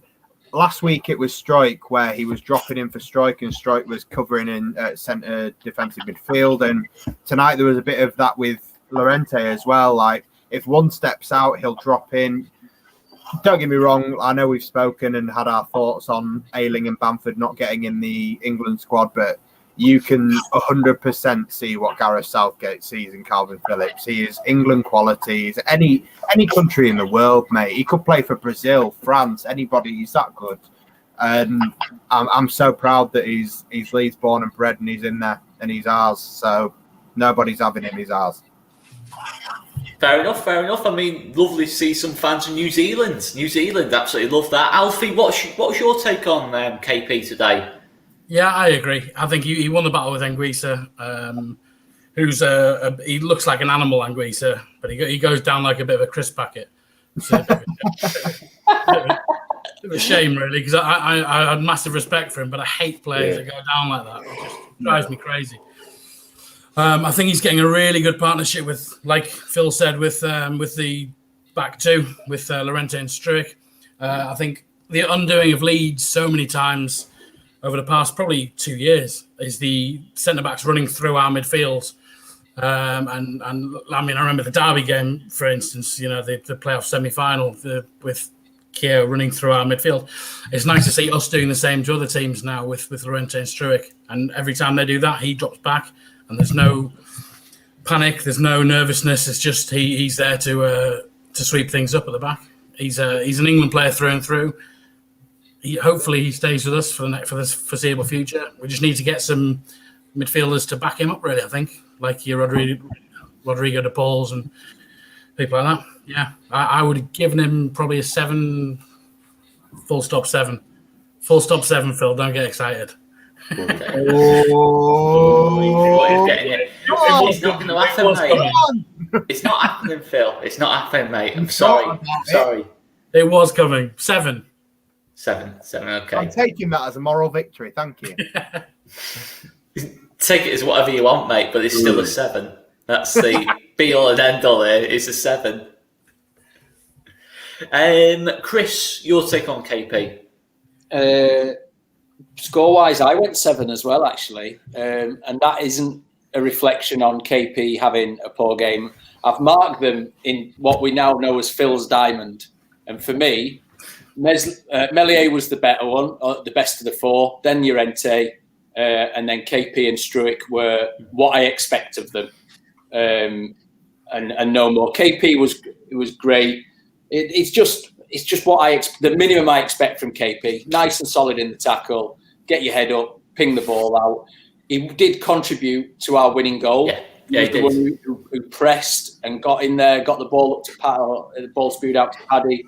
last week it was Struijk, where he was dropping in for Struijk and Struijk was covering in centre defensive midfield. And tonight there was a bit of that with Llorente as well. Like, if one steps out, he'll drop in. Don't get me wrong, I know we've spoken and had our thoughts on Ayling and Bamford not getting in the England squad, but you can 100% see what Gareth Southgate sees in Calvin Phillips. He is England quality. He's any country in the world, mate. He could play for Brazil, France, anybody. He's that good. And I'm so proud that he's Leeds born and bred and he's in there and he's ours. So nobody's having him, he's ours. Fair enough. I mean, lovely to see some fans from New Zealand. New Zealand, absolutely love that. Alfie, what's your take on KP today? Yeah, I agree. I think he won the battle with Anguissa, who's he looks like an animal, Anguissa, but he goes down like a bit of a crisp packet. So, It was a shame, really, because I had massive respect for him, but I hate players that go down like that. It just drives me crazy. I think he's getting a really good partnership with, like Phil said, with the back two, with Llorente and Struijk. I think the undoing of Leeds so many times over the past probably 2 years is the centre-backs running through our midfield. And I mean, I remember the Derby game, for instance, you know, the playoff semi-final with Keogh running through our midfield. It's nice to see us doing the same to other teams now with Llorente and Struijk. And every time they do that, he drops back and there's no panic, there's no nervousness. It's just he's there to sweep things up at the back. He's an England player through and through. Hopefully he stays with us for the foreseeable future. We just need to get some midfielders to back him up, really, I think, like your Rodrigo de Pauls and people like that. Yeah, I would have given him probably a 7, full stop 7. Full stop 7, Phil, don't get excited. Oh, it's not going to happen, mate. It's not happening, Phil. It's not happening, mate. I'm sorry. It was coming. 7. 7, okay. I'm taking that as a moral victory. Thank you. Take it as whatever you want, mate, but it's still a 7. That's the be-all and end-all there. It's a 7. Chris, your take on KP? Score-wise, I went 7 as well, actually. And that isn't a reflection on KP having a poor game. I've marked them in what we now know as Phil's diamond. And for me, Meslier was the better one, the best of the 4. Then Llorente, and then KP and Struijk were what I expect of them. And no more. KP was great. It's just what the minimum I expect from KP. Nice and solid in the tackle. Get your head up, ping the ball out. He did contribute to our winning goal. Yeah, he was the one who pressed and got in there, got the ball up to the ball spewed out to Paddy.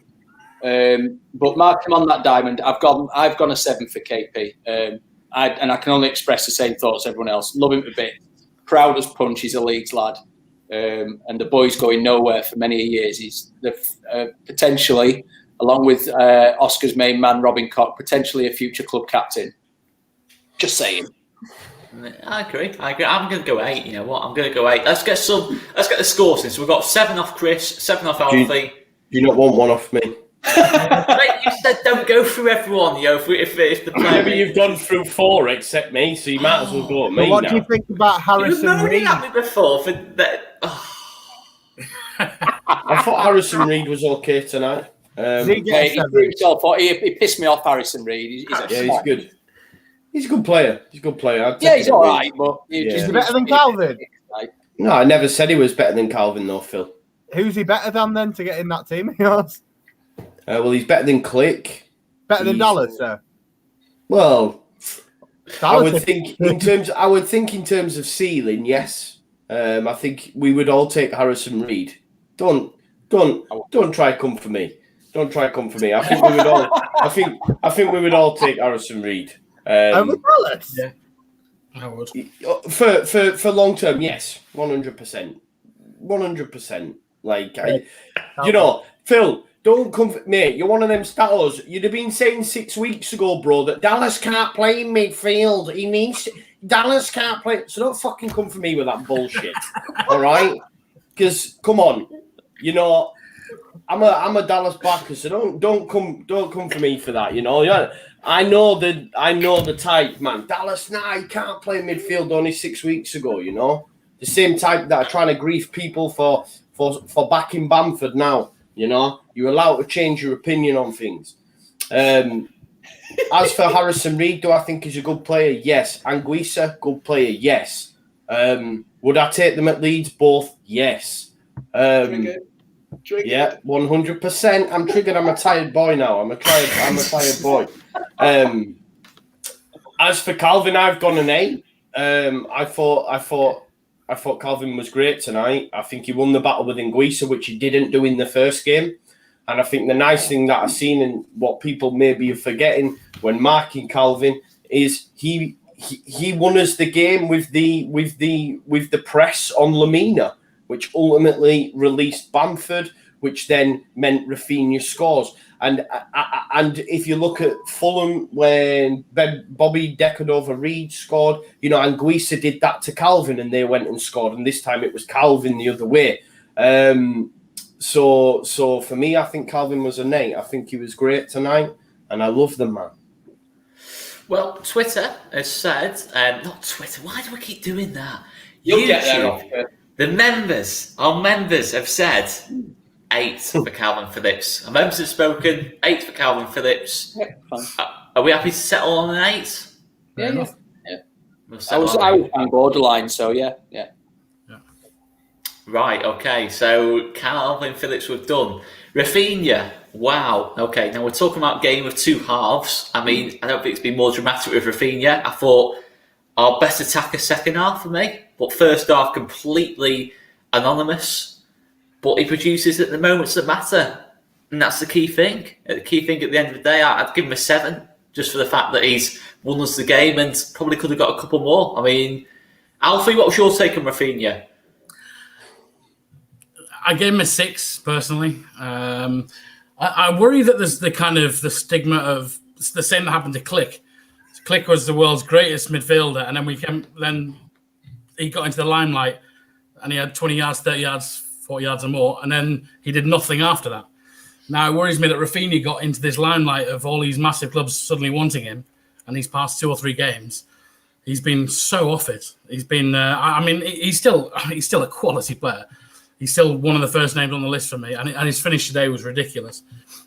But mark him on that diamond. I've gone a 7 for KP. And I can only express the same thoughts as everyone else. Love him a bit. Proud as punch. He's a Leeds lad. And the boy's going nowhere for many years. He's potentially, along with Oscar's main man, Robin Koch, potentially a future club captain. Just saying. I agree. I'm going to go 8. You know what? I'm going to go 8. Let's get the score since we've got 7 off Chris, 7 off Alfie. You not want one off me? Mate, you said don't go through everyone. You know, if the player. Maybe you've gone through 4 except me, so you might as well go at me. What now. do you think about Harrison Reed? At me before for that. I thought Harrison Reed was okay tonight. He pissed me off, Harrison Reed. He's good. He's a good player. He's all right, but is he better than Calvin? No, I never said he was better than Calvin, though, Phil. Who's he better than then to get in that team of yours? Well, he's better than Click. Better than Dallas, sir. Well, Dallas I would think in terms of ceiling, yes. I think we would all take Harrison Reed. Don't try come for me. Don't try come for me. I think we would all. I think we would all take Harrison Reed. Over Dallas. Yeah, I would. For long term, yes, 100%. 100%. Like Phil. Don't come, mate. You're one of them statters. You'd have been saying 6 weeks ago, bro, that Dallas can't play in midfield. Dallas can't play. So don't fucking come for me with that bullshit. All right? Because come on, you know, I'm a Dallas backer, so don't come for me for that. You know, yeah. I know the type, man. Dallas, he can't play midfield only 6 weeks ago. You know, the same type that are trying to grief people for backing Bamford now. You know, you're allowed to change your opinion on things. As for Harrison Reed, do I think he's a good player? Yes. Anguissa, good player? Yes. Would I take them at Leeds? Both? Yes. Triggered. Yeah, 100%. I'm triggered. I'm a tired boy now. I'm a tired boy. As for Calvin, I've gone an 8. I thought Calvin was great tonight. I think he won the battle with Anguissa, which he didn't do in the first game. And I think the nice thing that I've seen and what people maybe are forgetting when marking Calvin is he won us the game with the press on Lamina, which ultimately released Bamford, which then meant Rafinha scores. And if you look at Fulham, when Bobby Decordova-Reid scored, Anguissa did that to Calvin and they went and scored. And this time it was Calvin the other way. So for me, I think Calvin was an 8. I think he was great tonight. And I love the man. Well, Twitter has said, not Twitter, why do I keep doing that? You'll get there, Oscar. Our members have said 8 for Calvin Phillips. Our members have spoken 8 for Calvin Phillips. Yeah, fine. Are we happy to settle on an 8? Yeah. We'll I was on borderline, so yeah. Right, okay. So Calvin Phillips we've done. Rafinha, wow. Okay, now we're talking about game of 2 halves. I mean, I don't think it's been more dramatic with Rafinha. I thought our best attacker second half for me, but first half completely anonymous. But he produces at the moments that matter. And that's the key thing. The key thing at the end of the day, I'd give him a 7, just for the fact that he's won us the game and probably could have got a couple more. I mean, Alfie, what was your take on Rafinha? I gave him a 6 personally. I worry that there's the stigma of the same that happened to Click. Click was the world's greatest midfielder, and then he got into the limelight, and he had 20 yards, 30 yards, 40 yards or more, and then he did nothing after that. Now it worries me that Rafinha got into this limelight of all these massive clubs suddenly wanting him, and these past 2 or 3 games, he's been so off it. He's been, he's still a quality player. He's still one of the first names on the list for me, and his finish today was ridiculous.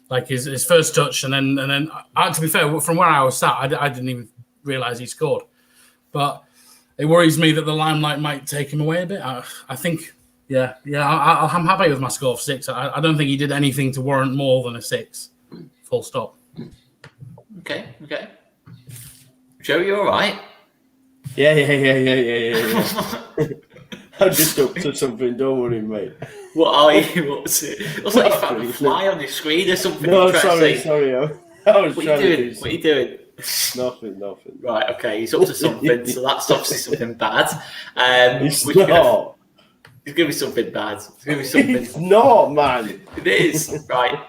Like his first touch, and then to be fair, from where I was sat, I didn't even realise he scored. But it worries me that the limelight might take him away a bit. I think, I'm happy with my score of 6. I don't think he did anything to warrant more than a 6. Full stop. Okay. Joe, you all right? Yeah. I'm just up to something, don't worry, mate. What are you? What's it? It looks like you found a fly on your screen or something. No, interesting. sorry. I was What trying are you to doing? What are you doing? Nothing. Right, okay, he's up to something, so that's obviously something bad. It's not. It's going to be something bad. It's going to be something. It's not, man. It is. Right.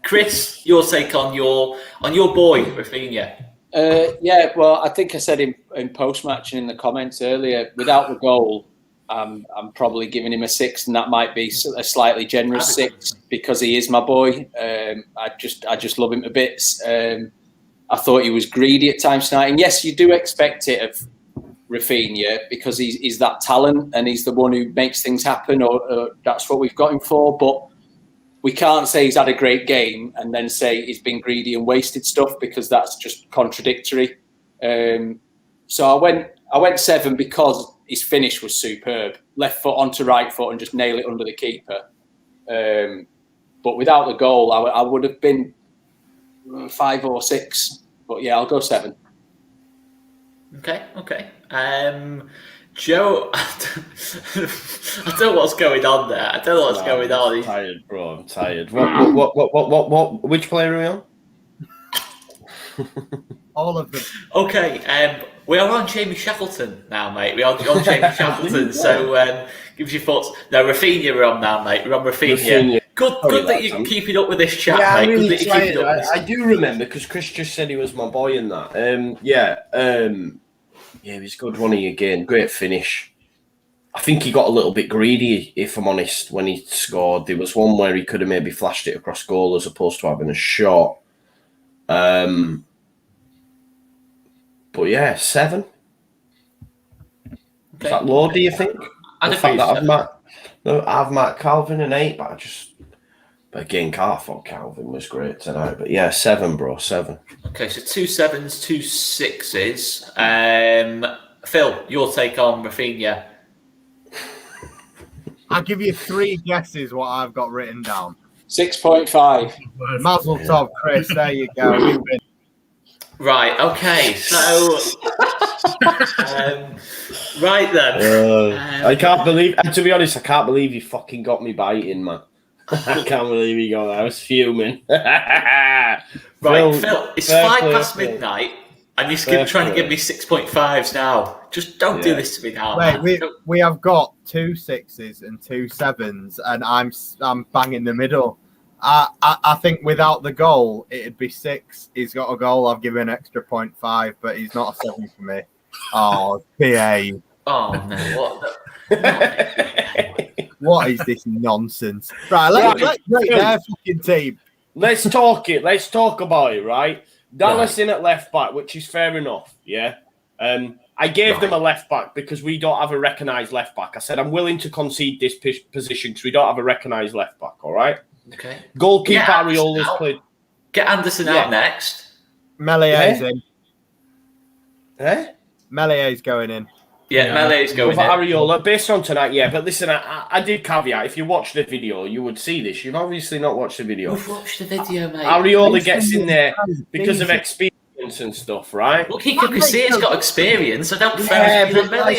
Chris, your take on your boy, Rafinha. Well, I think I said in post-match and in the comments earlier, without the goal, I'm probably giving him a 6, and that might be a slightly generous 6 because he is my boy. I just love him to bits. I thought he was greedy at times tonight, and yes, you do expect it of Rafinha because he's that talent and he's the one who makes things happen, or that's what we've got him for. But we can't say he's had a great game and then say he's been greedy and wasted stuff, because that's just contradictory. So I went 7 because his finish was superb. Left foot onto right foot and just nail it under the keeper. But without the goal, I would have been 5 or 6. But yeah, I'll go 7. Okay. Joe, I don't know what's going on there. I don't know what's going on. I'm tired, bro. I'm tired. What? Which player are we on? All of them. Okay, we are on Jamie Shackleton now, mate. We are on Jamie Shackleton. So, give us your thoughts. No, Rafinha we're on now, mate. We're on Rafinha. Good that you're keeping up with this chat, yeah, mate. I'm really Good that you're keeping up with this. I do remember because Chris just said he was my boy in that. He was good, wasn't he, again? Great finish. I think he got a little bit greedy, if I'm honest, when he scored. There was one where he could have maybe flashed it across goal as opposed to having a shot. But yeah, 7. Okay. Is that low, do you think? I think I've marked Calvin an 8, but again, I thought Calvin was great tonight. But yeah, 7, bro, 7. Okay, so 2 7s, 2 6s. Phil, your take on Rafinha? I'll give you 3 guesses what I've got written down. 6.5. Mazel tov, Chris. There you go. You win. Right, okay, so... right then. I can't believe... To be honest, I can't believe you fucking got me biting, man. I can't believe you got that. I was fuming. Right, Phil, it's 5 past midnight. And you're trying to give me 6.5s now. Just don't do this to me now, man. We have got 2 6s and 2 7s, and I'm bang in the middle. I think without the goal, it'd be 6. He's got a goal. I've given an extra 0.5, but he's not a 7 for me. Oh, PA. Oh no! What is this nonsense? Right, let's rate their fucking team. Let's talk it. Let's talk about it, right? Dallas in at left back, which is fair enough, yeah. I gave them a left back because we don't have a recognised left back. I said I'm willing to concede this position because we don't have a recognised left back, all right? Okay. Goalkeeper Ariola's played. Get Anderson out next. Melié's in. Eh? Melié's going in. Yeah, Melié's going in. Areola, based on tonight, yeah. But listen, I did caveat. If you watch the video, you would see this. You've obviously not watched the video. We've watched the video, mate. Areola gets in there because of experience and stuff, right? Look, he could see he's got experience. I don't fair on Melié.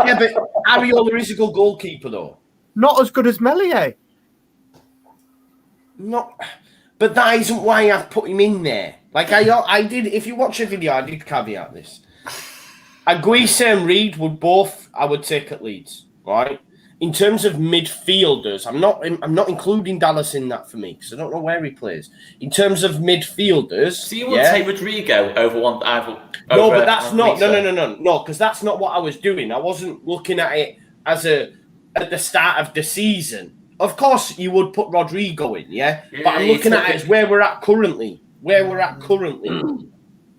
Yeah, but Areola is a good goalkeeper, though. Not as good as Melié. Not, but that isn't why I've put him in there. Like I did. If you watch the video, I did caveat this. Anguissa and Reed I would take at Leeds, right? In terms of midfielders, I'm not including Dallas in that for me because I don't know where he plays. In terms of midfielders, so you would take Rodrigo over one? No, but that's not. No, because that's not what I was doing. I wasn't looking at it as at the start of the season. Of course, you would put Rodrigo in, yeah? But I'm looking at it as where we're at currently.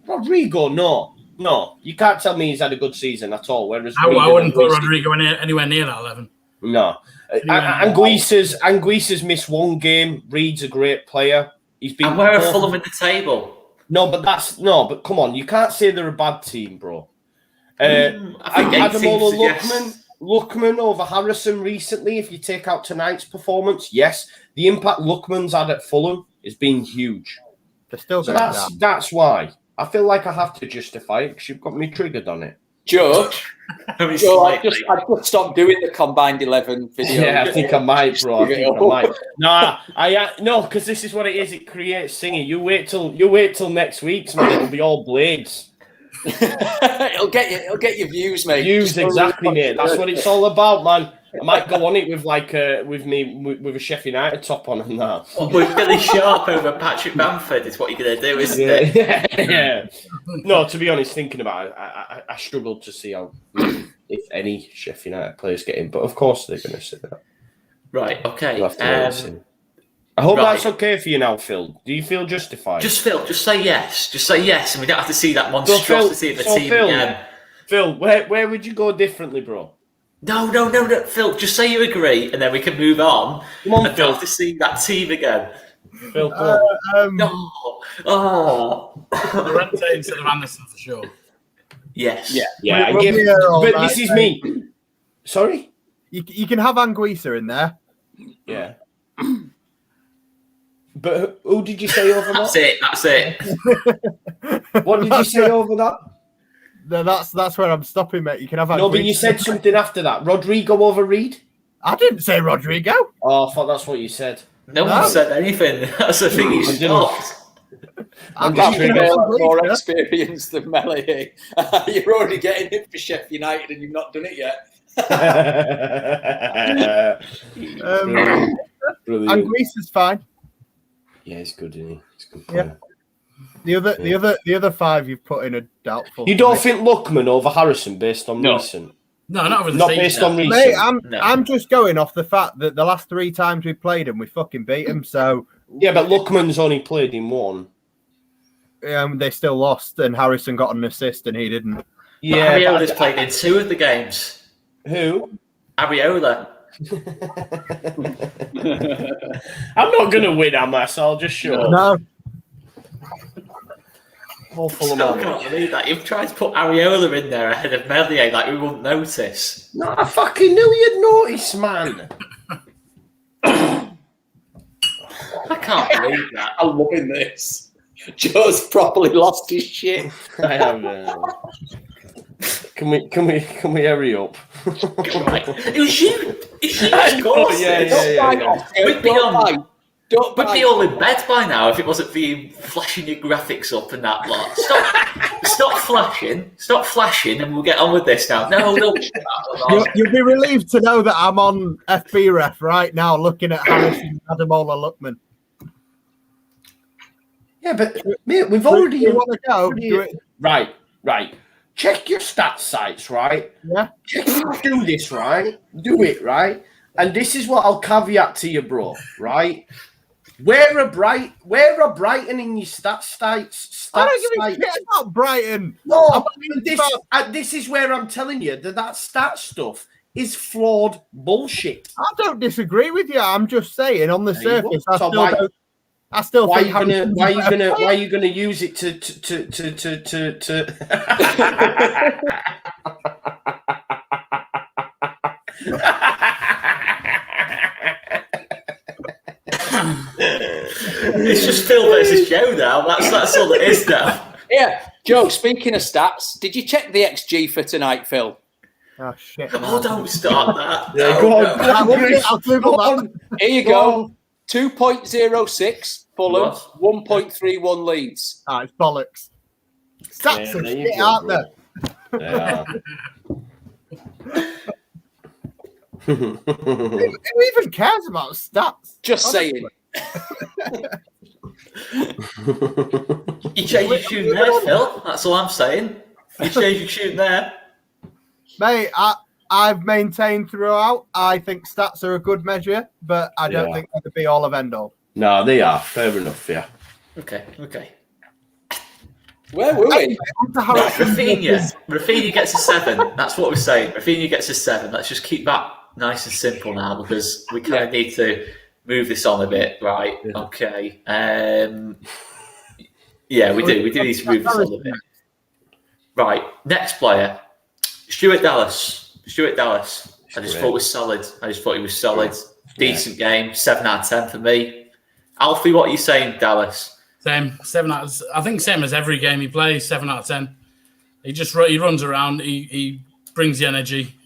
Rodrigo, no. You can't tell me he's had a good season at all. Whereas I wouldn't put Rodrigo anywhere near that 11. No. Anguissa's missed one game. Reed's a great player. He's been. And where are Fulham in the table? But come on, you can't say they're a bad team, bro. Ademola Lookman over Harrison recently, if you take out tonight's performance, yes. The impact Lookman's had at Fulham has been huge. They're still so that's why. I feel like I have to justify it because you've got me triggered on it. Joe, I just stopped doing the combined 11 video. Yeah, I think I might, bro. No, because this is what it is. It creates singing. You wait till next week's, man. It'll be all blades. It'll get your views, mate. Views, exactly, mate. That's what it's all about, man. I might go on it with with a Sheffield United top on and that. With Billy Sharp over Patrick Bamford is what you're going to do, isn't it? Yeah. No, to be honest, thinking about it, I struggled to see how, if any, Sheffield United players get in. But of course they're going to sit there. Right, okay. I hope that's okay for you now, Phil. Do you feel justified? Just say yes. Just say yes, and we don't have to see that monstrosity of the team again. Phil, where would you go differently, bro? No, Phil. Just say you agree, and then we can move on. Come on, and Phil. don't have to see that team again. Phil, come on. Llorente instead of Anderson for sure. Yes. Yeah. But this is me. Sorry? You can have Anguissa in there. Yeah. But who did you say over that? That's it. What did you say over that? No, that's where I'm stopping, mate. You can have Anguissa. No, but you said something after that. Rodrigo over Reed? I didn't say Rodrigo. Oh, I thought that's what you said. No one said anything. That's the thing you stopped. I'm more experience than Melié. You're already getting it for Sheffield United and you've not done it yet. Anguissa's fine. Yeah, he's good, isn't he? He's good. Yeah. The other 5 you've put in a doubtful. You don't think Lookman over Harrison based on recent? No, not over the not season. based on recent. Mate, I'm just going off the fact that the last 3 times we played him, we fucking beat him. So yeah, but Lookman's only played in 1. They still lost, and Harrison got an assist, and he didn't. Yeah, Ariola's played in 2 of the games. Who? Ariola. I'm not going to win, am I? So I'll just show up. No. I can't believe that. You've tried to put Ariola in there ahead of Melié like we won't notice. No, I fucking knew you'd notice, man. I can't believe that. I'm loving this. Joe's properly lost his shit. I have. Can we hurry up? Right. It was you. It's you. Yeah. We'd be all in bed by now if it wasn't for you flashing your graphics up and that lot. Stop flashing, and we'll get on with this now. No. You'll be relieved to know that I'm on FB Ref right now looking at Harrison Adamola Lookman. Yeah, but mate, we've already... You want to go? Right. Check your stats sites, right? Yeah. Do this, right? Do it, right? And this is what I'll caveat to you, bro, right? Where are Brighton in your stats sites? I don't give a shit about Brighton. No, this is where I'm telling you that stat stuff is flawed bullshit. I don't disagree with you. I'm just saying on the surface, I still why think. Why are you gonna use it to? It's just Phil versus Joe now. That's all it is now. Yeah, Joe. Speaking of stats, did you check the XG for tonight, Phil? Oh shit! Oh, don't start that. Yeah, go on. Here you go. 2.06 Fulham, 1.31 Leeds. Ah, it's bollocks. Stats are shit, aren't they? They are. Who even cares about stats? Just saying. You change your tune there, Phil. That's all I'm saying. You change your tune there. Mate, I've maintained throughout. I think stats are a good measure, but I don't think they're the be all of end all. No, they are. Fair enough, yeah. Okay. Where were we? Rafinha gets a 7. That's what we're saying. Rafinha gets a 7. Let's just keep that nice and simple now because we kind of need to move this on a bit, right? Yeah. Okay. Yeah, we do. We do need to move this on a bit. Right. Next player, Stuart Dallas. I just thought he was solid. Decent game. 7 out of 10 for me. Alfie, what are you saying, Dallas? Same. 7 out of, I think same as every game he plays. 7 out of 10. He runs around. He brings the energy.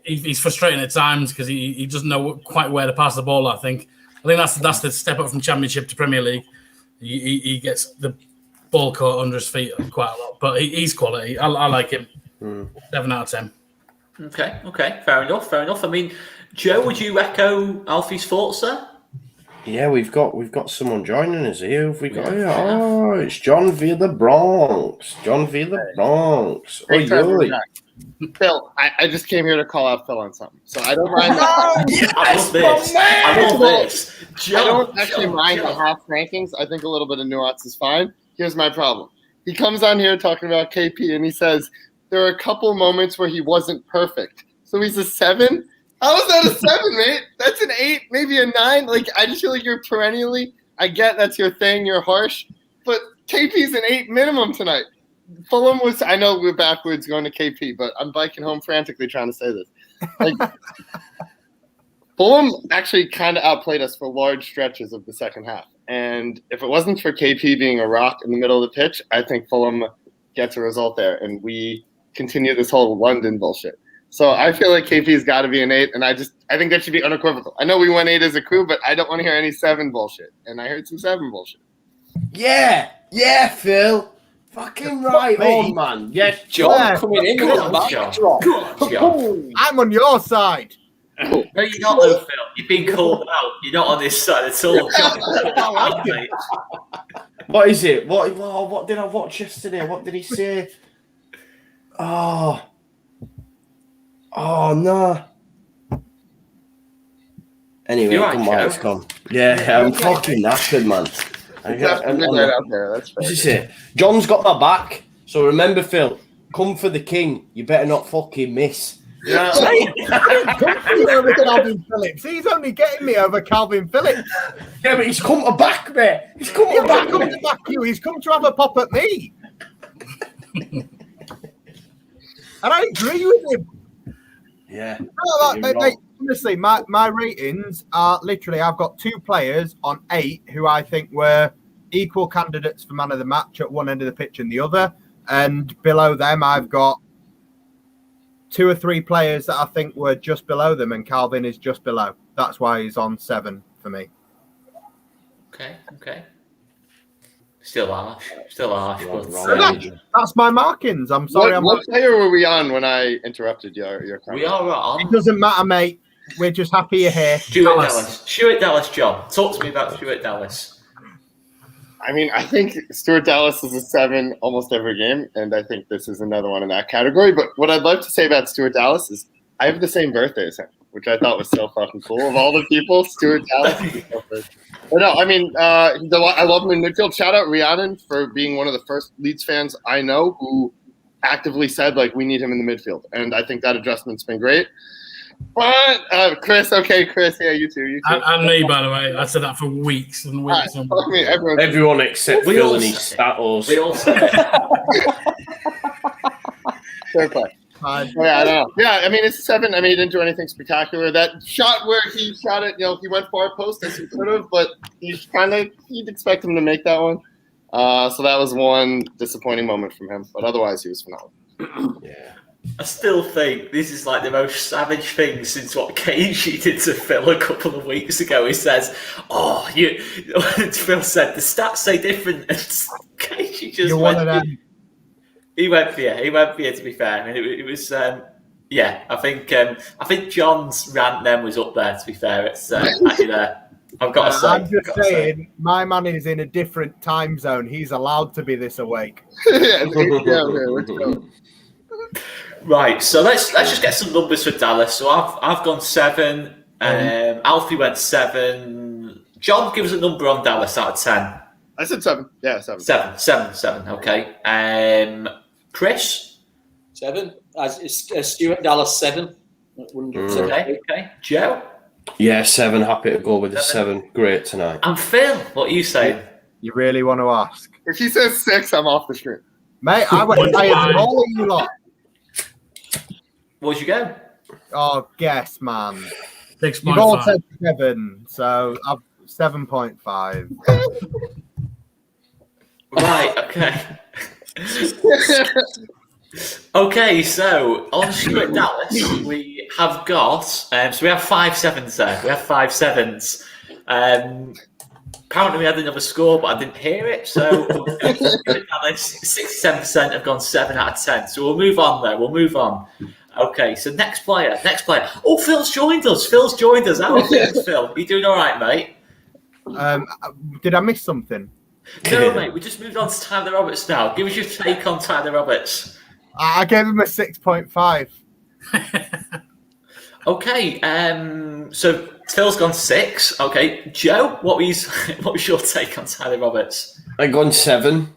He's frustrating at times because he doesn't know quite where to pass the ball. I think that's the step up from Championship to Premier League. He gets the ball caught under his feet quite a lot, but he's quality. I like him. 7 out of 10. Okay. Fair enough. I mean, Joe, would you echo Alfie's thoughts there? Yeah, we've got someone joining us here. Have we got? Oh, it's John via the Bronx. Phil, I just came here to call out Phil on something, so I don't mind. I love this. I don't actually mind the half rankings. I think a little bit of nuance is fine. Here's my problem. He comes on here talking about KP, and he says there are a couple moments where he wasn't perfect. So he's a 7? How is that a 7, mate? That's an 8, maybe a 9. Like, I just feel like you're perennially, I get that's your thing, you're harsh, but KP's an 8 minimum tonight. Fulham was, I know we're backwards going to KP, but I'm biking home frantically trying to say this. Like, Fulham actually kind of outplayed us for large stretches of the second half. And if it wasn't for KP being a rock in the middle of the pitch, I think Fulham gets a result there. And we continue this whole London bullshit. So I feel like KP's got to be an 8, and I think that should be unequivocal. I know we won 8 as a crew, but I don't want to hear any 7 bullshit. And I heard some 7 bullshit. Yeah, Phil. Fucking right on, man. Yes, John coming in. Go on, John. I'm on your side. No, you're not, though, Phil. You've been called out. You're not on this side at all. What is it? What did I watch yesterday? What did he say? Oh no. Anyway, it's gone. Yeah, I'm fucking knackered, man. This is it. John's got my back. So remember, Phil, come for the king. You better not fucking miss. Yeah. Over Calvin Phillips. He's only getting me over Calvin Phillips. Yeah, but he's come to back me. He's come to back you. He's come to have a pop at me. And I agree with him. Yeah. Mate, honestly, my ratings are literally, I've got 2 players on 8 who I think were equal candidates for man of the match at one end of the pitch and the other. And below them, I've got 2 or 3 players that I think were just below them, and Calvin is just below. That's why he's on 7 for me. Okay. Still harsh. That's my markings. I'm sorry. What player were we on when I interrupted your comment? We are on. It doesn't matter, mate. We're just happy you're here. Stuart Dallas, John. Talk to me about Stuart Dallas. I mean, I think Stuart Dallas is a 7 almost every game, and I think this is another one in that category. But what I'd love to say about Stuart Dallas is I have the same birthday as him, which I thought was so fucking cool. Of all the people, Stuart Dallas is so first. But no, I mean, I love him in midfield. Shout out Rhiannon for being one of the first Leeds fans I know who actively said, like, we need him in the midfield. And I think that adjustment's been great. But Chris, yeah, you too. And me, by the way, I said that for weeks and weeks. I mean, everyone except Phil and his status. We all said it. Fair play. Yeah, I don't know. Yeah, I mean, it's a 7. I mean, he didn't do anything spectacular. That shot where he shot it, he went far post as he could have, but you'd expect him to make that one. So that was one disappointing moment from him, but otherwise he was phenomenal. Yeah. I still think this is like the most savage thing since what KG did to Phil a couple of weeks ago. He says, Phil said, the stats say different. And KG just He went for you, to be fair. I mean, it was, I think John's rant then was up there, to be fair. It's actually there. I've got to say. I'm just saying, my man is in a different time zone. He's allowed to be this awake. Right, so let's just get some numbers for Dallas. So I've gone 7. Alfie went 7. John, give us a number on Dallas out of 10. I said 7. Yeah, 7. 7. Okay. Chris? 7. Stuart Dallas 7. Okay. Joe? Yeah, 7. Happy to go with the 7. Great tonight. And Phil, what are you saying? You really want to ask? If he says 6, I'm off the screen. Mate, I went higher than all of you lot. Where'd you go? Oh, guess, man. 6.5. You've all said 7, so I've 7.5. Right, okay. Okay, so on Stuart Dallas, we have got, so we have 5 7s there. We have 5 7s. Apparently we had another score, but I didn't hear it. So Stuart Dallas, 67% have gone 7 out of 10. So we'll move on there. We'll move on. Okay, so next player. Oh, Phil's joined us. How are things, Phil? You doing all right, mate? Did I miss something? No, mate. We just moved on to Tyler Roberts now. Give us your take on Tyler Roberts. I gave him a 6.5. Okay, so Phil's gone 6. Okay, Joe, what was your take on Tyler Roberts? I gone 7.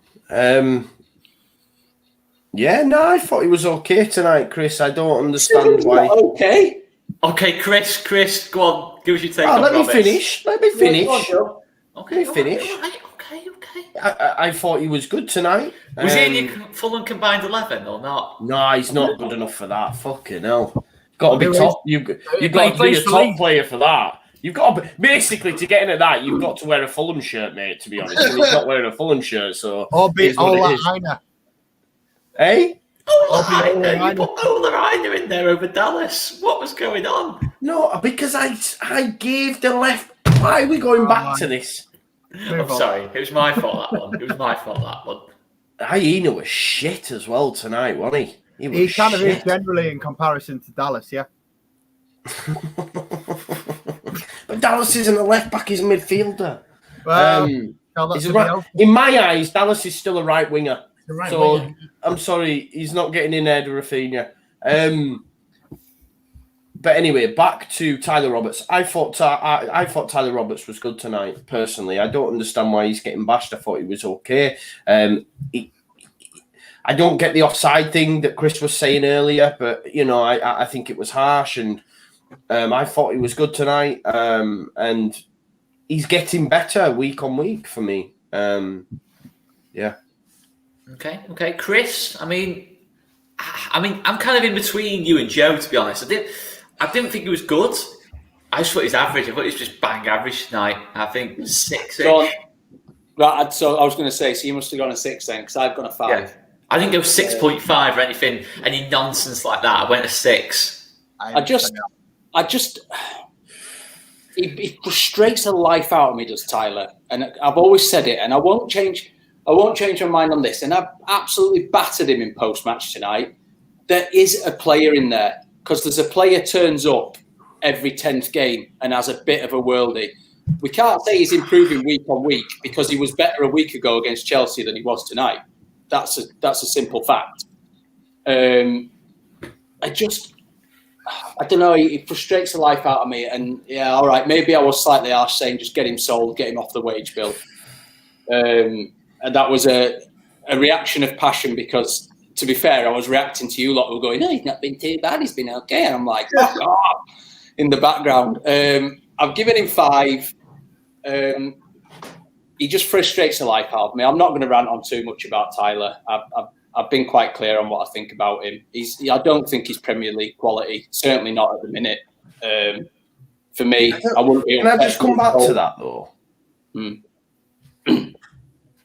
I thought he was okay tonight, Chris. I don't understand why. Okay. Okay, Chris, go on. Give us your take on Let Roberts. me finish. Okay, Let me finish. Okay. I thought he was good tonight. Was he in your Fulham combined 11 or not? No, he's not good enough for that. Fucking hell. Got to be top. You've got to be a top player for that. You've got to basically to get into that. You've got to wear a Fulham shirt, mate. To be honest, and he's not wearing a Fulham shirt, so Or be Ola Aina. Hey. You put Ola Aina in there over Dallas. What was going on? No, because I gave the left. Why are we going back to this? I'm sorry. It was my fault, that one. Aina was shit as well tonight, wasn't he? He kind of is generally in comparison to Dallas, yeah. But Dallas isn't a left back, he's a midfielder. Well, in my eyes, Dallas is still a right winger. Winger. I'm sorry, he's not getting in there to Rafinha. But anyway, back to Tyler Roberts. I thought Tyler Roberts was good tonight. Personally, I don't understand why he's getting bashed. I thought he was okay. I don't get the offside thing that Chris was saying earlier, but I think it was harsh, and I thought he was good tonight. And he's getting better week on week for me. Yeah. Okay, Chris. I mean, I'm kind of in between you and Joe, to be honest. I didn't think he was good. I just thought he was average. I thought he was just bang average tonight. I think 6. Right, so I was going to say, so you must have gone a 6 then, because I've gone a 5. Yeah. I didn't go 6.5 or anything, any nonsense like that. I went a 6. I just, he frustrates the life out of me, does Tyler? And I've always said it, and I won't change my mind on this. And I've absolutely battered him in post-match tonight. There is a player in there, because there's a player turns up every 10th game and has a bit of a worldie. We can't say he's improving week on week because he was better a week ago against Chelsea than he was tonight. That's a simple fact. I don't know. It frustrates the life out of me. And yeah, all right, maybe I was slightly harsh saying just get him sold, get him off the wage bill. And that was a reaction of passion because, to be fair, I was reacting to you lot who were going, no, he's not been too bad, he's been okay. And I'm like, fuck off, in the background. I've given him 5. He just frustrates the life out of me. I'm not going to rant on too much about Tyler. I've been quite clear on what I think about him. I don't think he's Premier League quality. Certainly not at the minute. For me, I wouldn't be. Can I just come back to that though?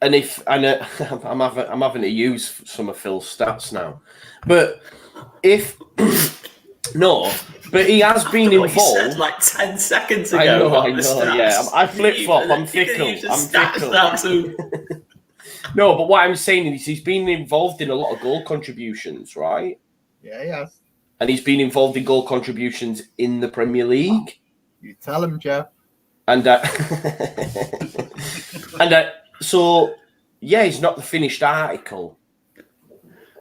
And I'm having to use some of Phil's stats now, but but he has been involved. Like 10 seconds ago. I know. Yeah, I flip flop. I'm fickle. No, but what I'm saying is he's been involved in a lot of goal contributions, right? Yeah, he has. And he's been involved in goal contributions in the Premier League. You tell him, Joe. So, yeah, he's not the finished article.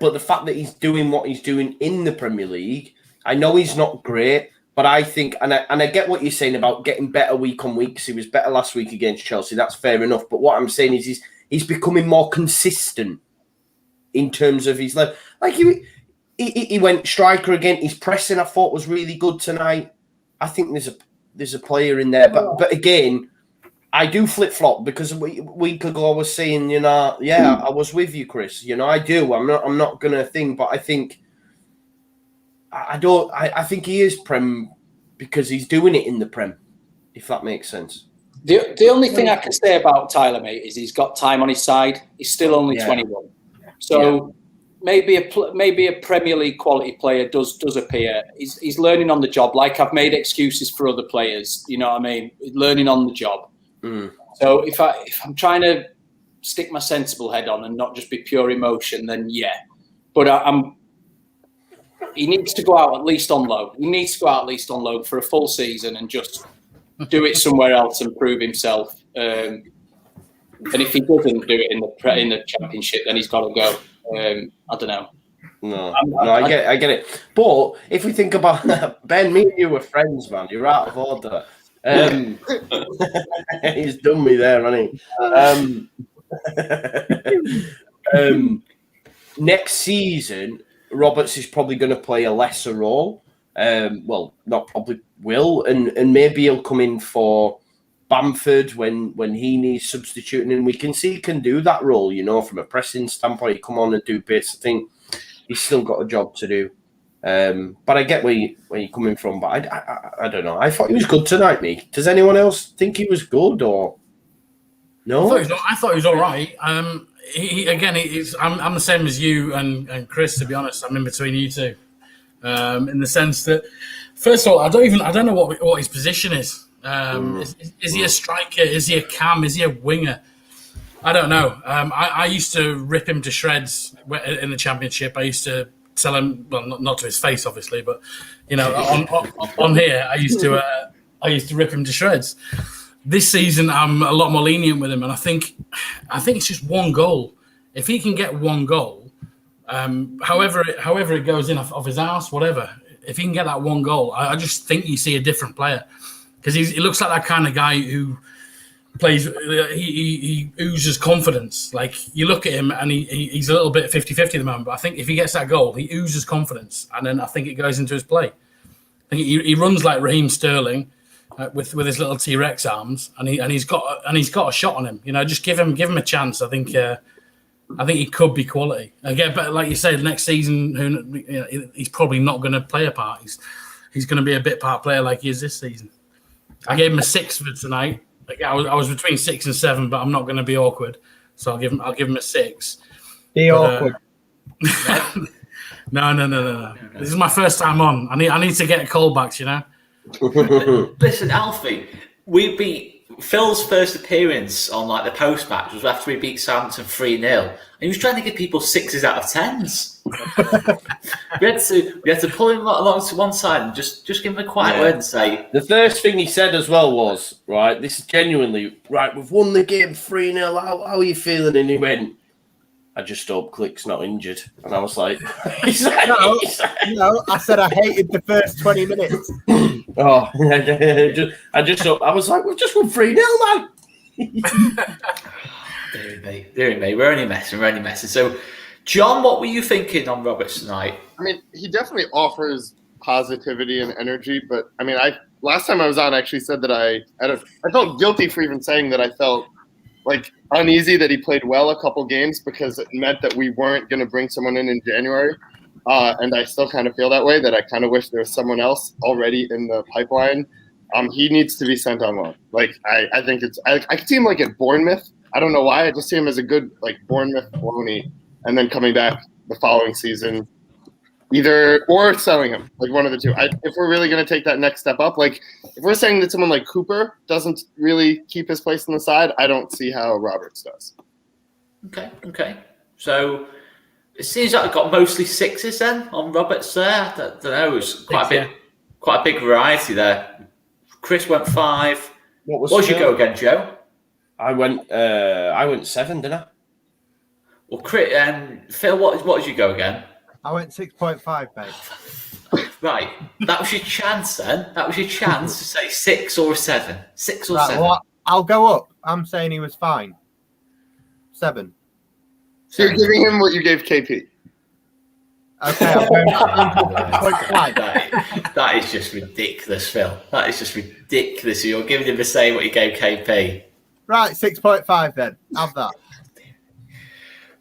But the fact that he's doing what he's doing in the Premier League, I know he's not great, but I think, and I get what you're saying about getting better week on week, because he was better last week against Chelsea. That's fair enough. But what I'm saying is he's becoming more consistent in terms of his level. Like he went striker again. His pressing, I thought, was really good tonight. I think there's a player in there, but again, I do flip flop because a week ago I was saying, I was with you, Chris. I do. I'm not gonna think, but I think I think he is Prem because he's doing it in the Prem, if that makes sense. The only thing I can say about Tyler, mate, is he's got time on his side. He's still only 21, so maybe a Premier League quality player does appear. He's learning on the job. Like I've made excuses for other players. You know what I mean? Learning on the job. So if I'm trying to stick my sensible head on and not just be pure emotion, then yeah. But he needs to go out at least on loan. He needs to go out at least on loan for a full season and just do it somewhere else and prove himself. And if he doesn't do it in the Championship, then he's got to go. I don't know. No, I get it. But if we think about Ben, me and you were friends, man. You're out of order. He's done me there, hasn't he? Next season, Roberts is probably going to play a lesser role. Well, not probably will, and maybe he'll come in for Bamford when he needs substituting, and we can see he can do that role. From a pressing standpoint, he come on and do bits. I think he's still got a job to do. But I get where you're coming from. But I don't know. I thought he was good tonight, mate. Does anyone else think he was good or no? I thought he was all right. I'm the same as you and Chris. To be honest, I'm in between you two, in the sense that first of all, I don't know what his position is. Is he a striker? Is he a cam? Is he a winger? I don't know. I used to rip him to shreds in the Championship. I used to tell him, well, not to his face, obviously, but on here, I used to rip him to shreds. This season, I'm a lot more lenient with him, and I think it's just one goal. If he can get one goal, however it goes in off his arse, whatever. If he can get that one goal, I just think you see a different player because he looks like that kind of guy who plays. He oozes confidence. Like you look at him, and he's a little bit 50-50 at the moment. But I think if he gets that goal, he oozes confidence, and then I think it goes into his play. I think he runs like Raheem Sterling. With his little T-Rex arms, and he's got a shot on him. Just give him a chance. I think he could be quality again. But like you said, next season, he's probably not going to play a part. He's going to be a bit part player like he is this season. I gave him a 6 for tonight. Like I was between 6 and 7, but I'm not going to be awkward, so I'll give him a 6. Be awkward. No. This is my first time on. I need to get callbacks. Listen, Alfie, we beat Phil's first appearance on like the post match was after we beat Southampton 3-0. And he was trying to give people 6s out of 10s. we had to pull him along to one side and just give him a quiet word and say. The first thing he said as well was, right, this is genuinely, right, we've won the game 3-0. How are you feeling? And he went, I just hope Click's not injured. And I was like, no, I said I hated the first 20 minutes. Oh, I was like, we've just won 3-0, man. Dear me, we're only messing. So, John, what were you thinking on Roberts tonight? I mean, he definitely offers positivity and energy, but I mean, last time I was on, I actually said that I felt guilty for even saying that I felt like uneasy that he played well a couple games because it meant that we weren't going to bring someone in January. And I still kind of feel that way, that I kind of wish there was someone else already in the pipeline. He needs to be sent on loan. Like, I think I could see him like at Bournemouth. I don't know why. I just see him as a good like Bournemouth loanee and then coming back the following season, or selling him, like one of the two. If we're really going to take that next step up, like if we're saying that someone like Cooper doesn't really keep his place on the side, I don't see how Roberts does. Okay. So it seems like I've got mostly 6s then on Roberts there. I don't know. It's quite a big variety there. Chris went 5. What did you go again, Joe? I went 7, didn't I? Well, Chris, Phil, what did you go again? I went 6.5, babe. Right, that was your chance then. That was your chance to say 6 or 7. 6 or 7. Well, I'll go up. I'm saying he was fine. 7. So you're giving him what you gave KP. Okay, I'm going 6.5. That is just ridiculous, Phil. That is just ridiculous. You're giving him the same what you gave KP. Right, 6.5 then. Have that.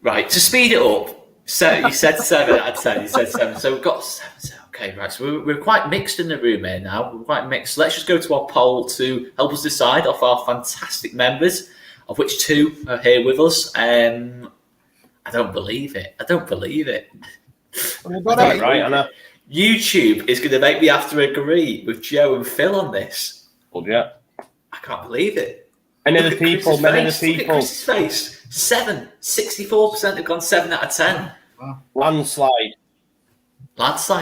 Right, to speed it up. So you said 7 out of 10. You said 7. So we've got 7. Okay, right. So we're quite mixed in the room here now. We're quite mixed. Let's just go to our poll to help us decide off our fantastic members, of which 2 are here with us. I don't believe it. Right, Anna. YouTube is going to make me have to agree with Joe and Phil on this. Well, yeah. I can't believe it. Many of the people. Look at Chris's face. 7. 64% have gone 7 out of 10. Wow. Landslide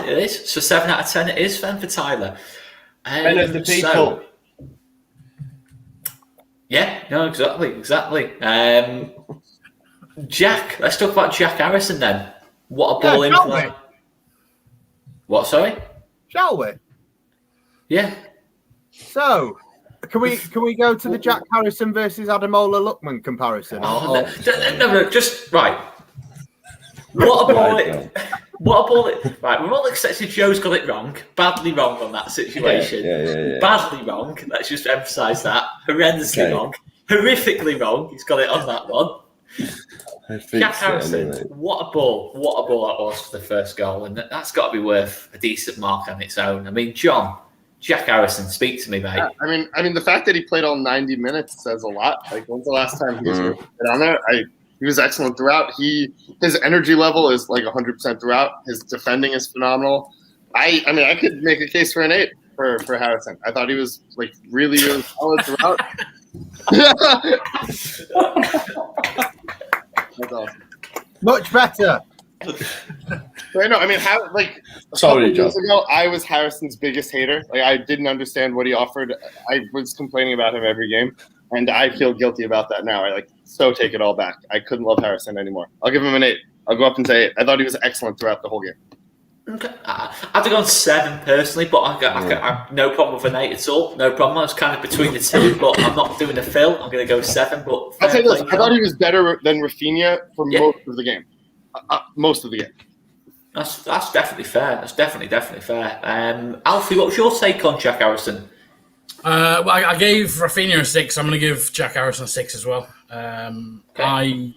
it is. So 7 out of 10 it is then for Tyler. Many of the people. Yeah, no, exactly. Jack, let's talk about Jack Harrison then. What a ball in play. What, sorry? Shall we? Yeah. So, can we go to the Jack Harrison versus Ademola Lookman comparison? No, just right. What a ball it. Right, we've all accepted Joe's got it wrong. Badly wrong on that situation. Yeah. Badly wrong. Let's just emphasise that. Horrendously wrong. Horrifically wrong. He's got it on that one. Jack Harrison, anyway. What a ball that was for the first goal, and that's got to be worth a decent mark on its own. I mean, John, Jack Harrison, speak to me, mate. I mean, the fact that he played all 90 minutes says a lot. Like, when's the last time he was on there? He was excellent throughout. His energy level is like 100% throughout. His defending is phenomenal. I mean, I could make a case for an 8 for Harrison. I thought he was like really, really solid throughout. That's awesome. Much better. I know. I mean, how like a couple years ago, I was Harrison's biggest hater. Like, I didn't understand what he offered. I was complaining about him every game, and I feel guilty about that now. I take it all back. I couldn't love Harrison anymore. I'll give him an 8. I'll go up and say 8. I thought he was excellent throughout the whole game. Okay. I'd have gone 7 personally, but I got no problem with an 8 at all. No problem. I was kind of between the two, but I'm not doing a Phil. I'm going to go 7. But I'll say this: I thought he was better than Rafinha for most of the game. Most of the game. That's definitely fair. That's definitely fair. Alfie, what's your take on Jack Harrison? Well, I gave Rafinha a 6. I'm going to give Jack Harrison a 6 as well. Okay.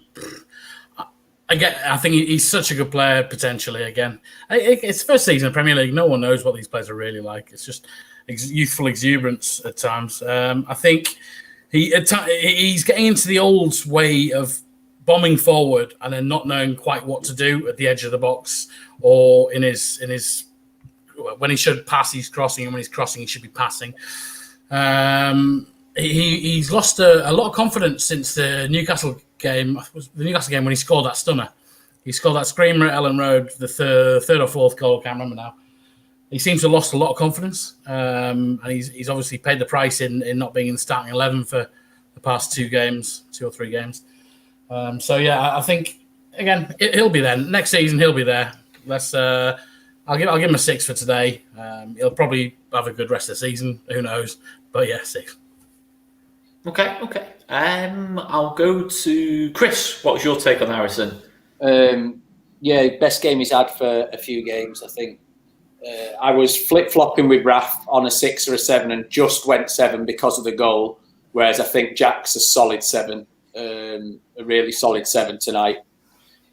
I think he's such a good player potentially. Again, it's first season in the Premier League. No one knows what these players are really like. It's just youthful exuberance at times. I think he's getting into the old way of bombing forward and then not knowing quite what to do at the edge of the box or in his when he should pass, he's crossing, and when he's crossing, he should be passing. he's lost a lot of confidence since the Newcastle game. The Newcastle game when he scored that stunner. He scored that screamer at Ellen Road, the third or fourth goal. I can't remember now. He seems to have lost a lot of confidence, and he's obviously paid the price in not being in the starting 11 for the past 2 or 3 games. So yeah, I think again he'll be there next season. He'll be there. I'll give him a 6 for today. He'll probably have a good rest of the season. Who knows? But yeah, 6. Okay. I'll go to Chris. What was your take on Harrison? Best game he's had for a few games, I think. I was flip-flopping with Raf on a 6 or a 7 and just went 7 because of the goal, whereas I think Jack's a solid 7, a really solid 7 tonight.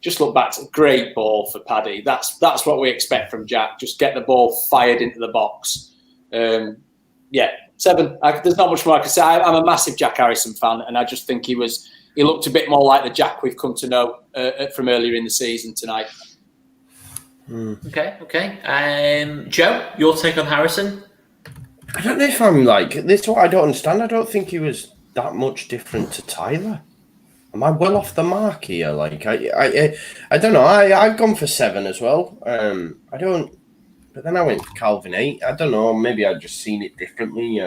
Just look back to a great ball for Paddy. That's what we expect from Jack. Just get the ball fired into the box. 7. There's not much more I can say. I'm a massive Jack Harrison fan, and I just think he looked a bit more like the Jack we've come to know from earlier in the season tonight. Okay. Joe, your take on Harrison? I don't know if I'm like this. Is what I don't understand. I don't think he was that much different to Tyler. Am I well off the mark here? Like I don't know. I've gone for 7 as well. I don't. But then I went for Calvin 8. I don't know. Maybe I'd just seen it differently.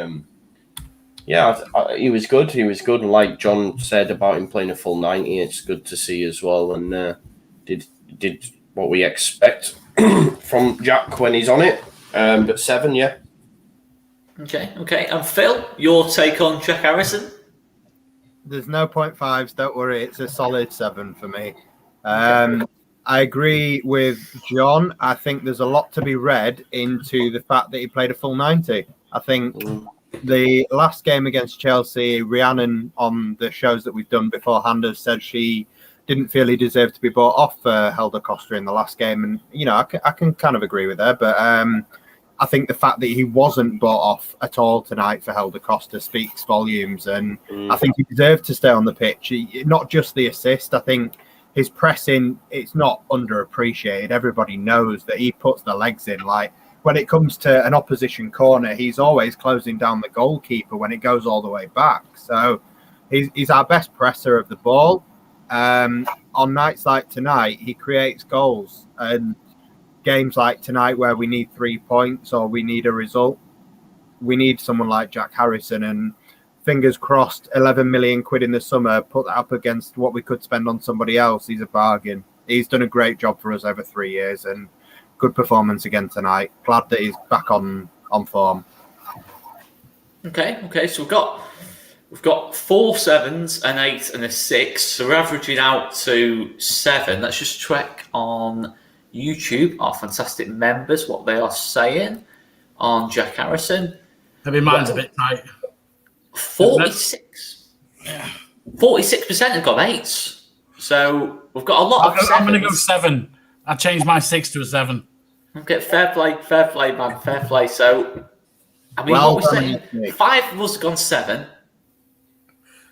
He was good. He was good. And like John said about him playing a full 90, it's good to see as well. And did what we expect from Jack when he's on it. But 7, yeah. Okay. And Phil, your take on Jack Harrison? There's no 0.5s. Don't worry. It's a solid 7 for me. I agree with John. I think there's a lot to be read into the fact that he played a full 90. I think the last game against Chelsea, Rhiannon on the shows that we've done beforehand has said she didn't feel he deserved to be bought off for Helder Costa in the last game. And, I can kind of agree with her. But I think the fact that he wasn't bought off at all tonight for Helder Costa speaks volumes. And I think he deserved to stay on the pitch. Not just the assist. I think his pressing, it's not underappreciated. Everybody knows that he puts the legs in. Like, when it comes to an opposition corner, he's always closing down the goalkeeper when it goes all the way back. So he's our best presser of the ball. On nights like tonight, he creates goals. And games like tonight where we need 3 points or we need a result, we need someone like Jack Harrison. And fingers crossed, 11 million quid in the summer, put that up against what we could spend on somebody else. He's a bargain. He's done a great job for us over 3 years and good performance again tonight. Glad that he's back on form. Okay. So we've got 4 7s, an 8 and a 6. So we're averaging out to 7. Let's just check on YouTube, our fantastic members, what they are saying on Jack Harrison. Maybe mine's a bit tight. 46. Yeah. 46% have got 8s. So we've got a lot of 7s. I'm going to go 7. I changed my 6 to a 7. Okay, fair play, man, fair play. So, I mean, Well what we're saying, 5 of us have gone 7.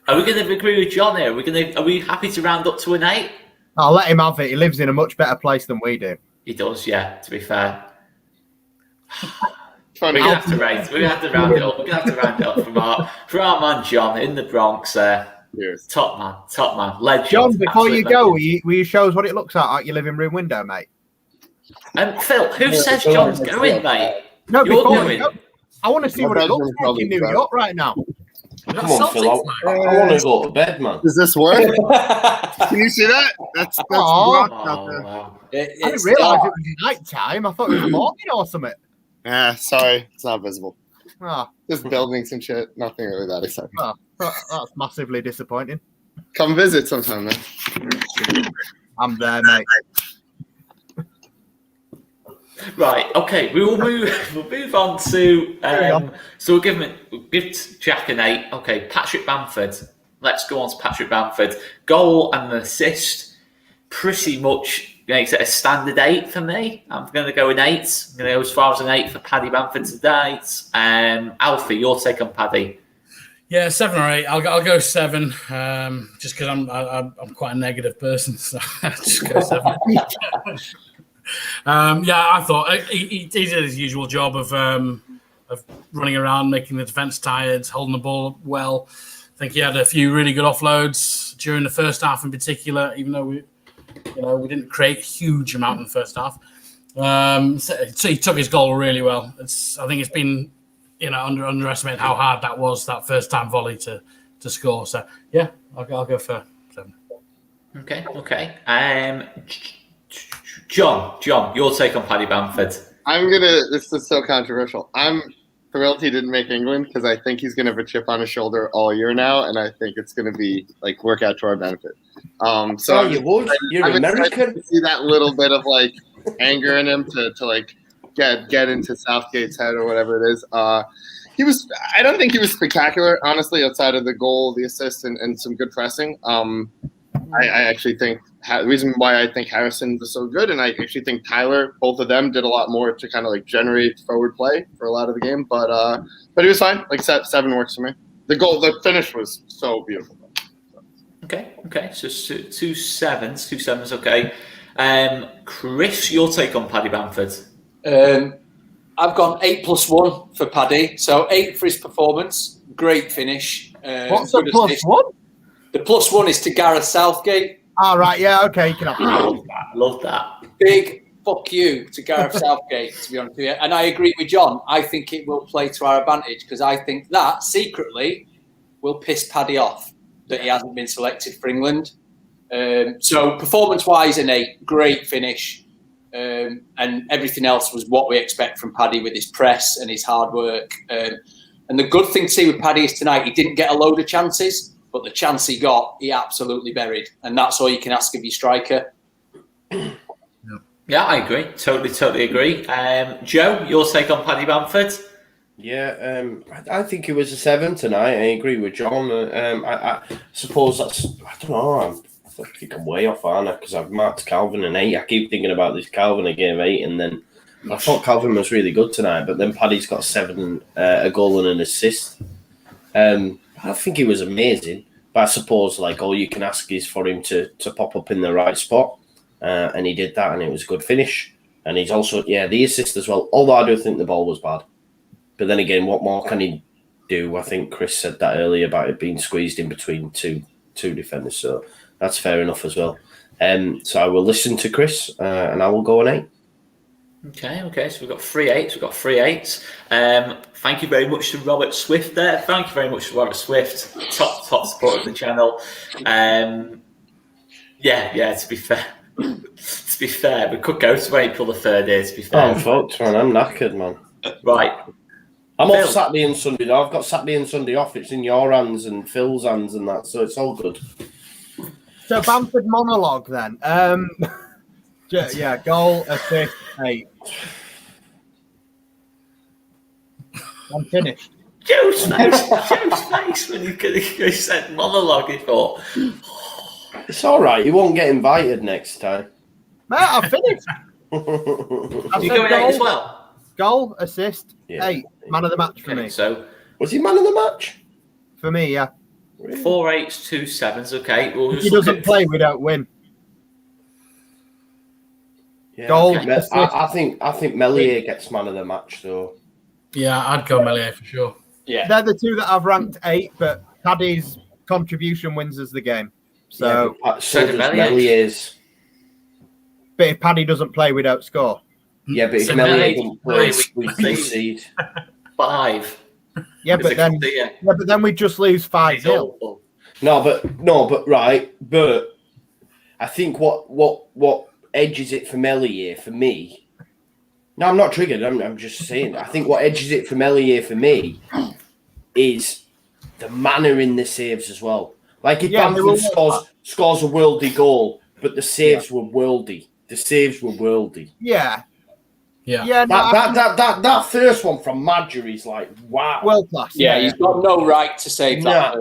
Are we going to agree with John here? Are we happy to round up to an 8? I'll let him have it. He lives in a much better place than we do. He does, yeah, to be fair. We're We're gonna have to round it up. We're gonna have to round it up for our man John in the Bronx. Yes. Top man, legend. John, before you absolute go, legend. will you show us what it looks like out your living room window, mate? Phil, who says John's going, mate? No, You're before going. you go, I want to see what it looks like in New York right now. Come on, Phil. I want to go to bed, man. Does this work? Can you see that? That's Oh, blocked out there. Wow. I didn't realise it was night time. I thought it was morning or something. Sorry, it's not visible. Ah, Just buildings and shit. Nothing really that exciting. that's massively disappointing. Come visit sometime, man. I'm there, mate. Right, okay, we'll move on to so we'll give Jack an 8. Okay, Patrick Bamford. Let's go on to Patrick Bamford. Goal and an assist pretty much makes it a standard 8 for me. I'm going to go an 8. I'm going to go as far as an 8 for Paddy Bamford today. Alfie, your take on Paddy? Yeah, 7 or 8. I'll go 7. Just because I'm quite a negative person, so I'll just go 7. I thought he did his usual job of of running around, making the defence tired, holding the ball well. I think he had a few really good offloads during the first half in particular, even though we didn't create a huge amount in the first half. So he took his goal really well. I think it's been, underestimated how hard that was, that first time volley to score. So yeah, I'll go for 7. Okay. John, your take on Paddy Bamford. This is so controversial. I'm thrilled he didn't make England because I think he's going to have a chip on his shoulder all year now, and I think it's going to be work out to our benefit. You're American. To see that little bit of anger in him to get into Southgate's head or whatever it is. I don't think he was spectacular, honestly, outside of the goal, the assist, and some good pressing. I actually think the reason why I think Harrison was so good, and I actually think Tyler, both of them did a lot more to kind of generate forward play for a lot of the game. But he was fine. 7 works for me. The finish was so beautiful. Okay. So 2 sevens. 2 sevens. Okay. Chris, your take on Paddy Bamford. I've gone 8+1 for Paddy. So 8 for his performance. Great finish. What's the +1? The +1 is to Gareth Southgate. All right, yeah, okay, you can have Love that. Big fuck you to Gareth Southgate, to be honest with you. And I agree with John. I think it will play to our advantage because I think that secretly will piss Paddy off that he hasn't been selected for England. So performance-wise, an 8, great finish. And everything else was what we expect from Paddy with his press and his hard work. And the good thing to see with Paddy is tonight, he didn't get a load of chances. But the chance he got, he absolutely buried. And that's all you can ask of your striker. Yeah, I agree. Totally agree. Joe, your take on Paddy Bamford? Yeah, I think it was a 7 tonight. I agree with John. I suppose that's, I don't know, I think I'm way off, aren't I? Because I've marked Calvin an 8. I keep thinking about this Calvin, I gave 8. And then I thought Calvin was really good tonight. But then Paddy's got 7, a goal and an assist. I think he was amazing, but I suppose all you can ask is for him to pop up in the right spot, and he did that, and it was a good finish. And he's also the assist as well. Although I do think the ball was bad, but then again, what more can he do? I think Chris said that earlier about it being squeezed in between two defenders, so that's fair enough as well. So I will listen to Chris, and I will go an 8. Okay, so we've got 3 8s. Thank you very much to Robert Swift there. Thank you very much to Robert Swift, top support of the channel. To be fair, we could go to April the 3rd here, to be fair. I'm fucked, man. I'm knackered, man. Right. I'm off Saturday and Sunday. I've got Saturday and Sunday off. It's in your hands and Phil's hands and that, so it's all good. So Bamford monologue then. Goal, assist, 8. I'm finished. Joe's face when he said monologue before. It's all right. You won't get invited next time. Mate, I finished. You going 8 as well? Goal, assist, 8. Man of the match for me. So was he man of the match? For me, yeah. 4 8s, 2 7s. Okay. If he doesn't play, we don't win. Yeah, Goal. I think Melier gets man of the match though. Yeah, I'd go Melier for sure. Yeah, they're the 2 that I've ranked 8, but Paddy's contribution wins us the game. So, so does Melier's. But if Paddy doesn't play, we don't score. Yeah, but if Melier doesn't play, we concede 5. Yeah, but then we just lose 5-0. No, but right, but I think what edges it for Melier for me. No, I'm not triggered. I'm just saying. I think what edges it for Melier for me is the manner in the saves as well. If Bamford scores a worldy goal, but the saves were worldy. The saves were worldy. Yeah. That first one from Madger is wow. World class. Yeah, he's got no right to save that.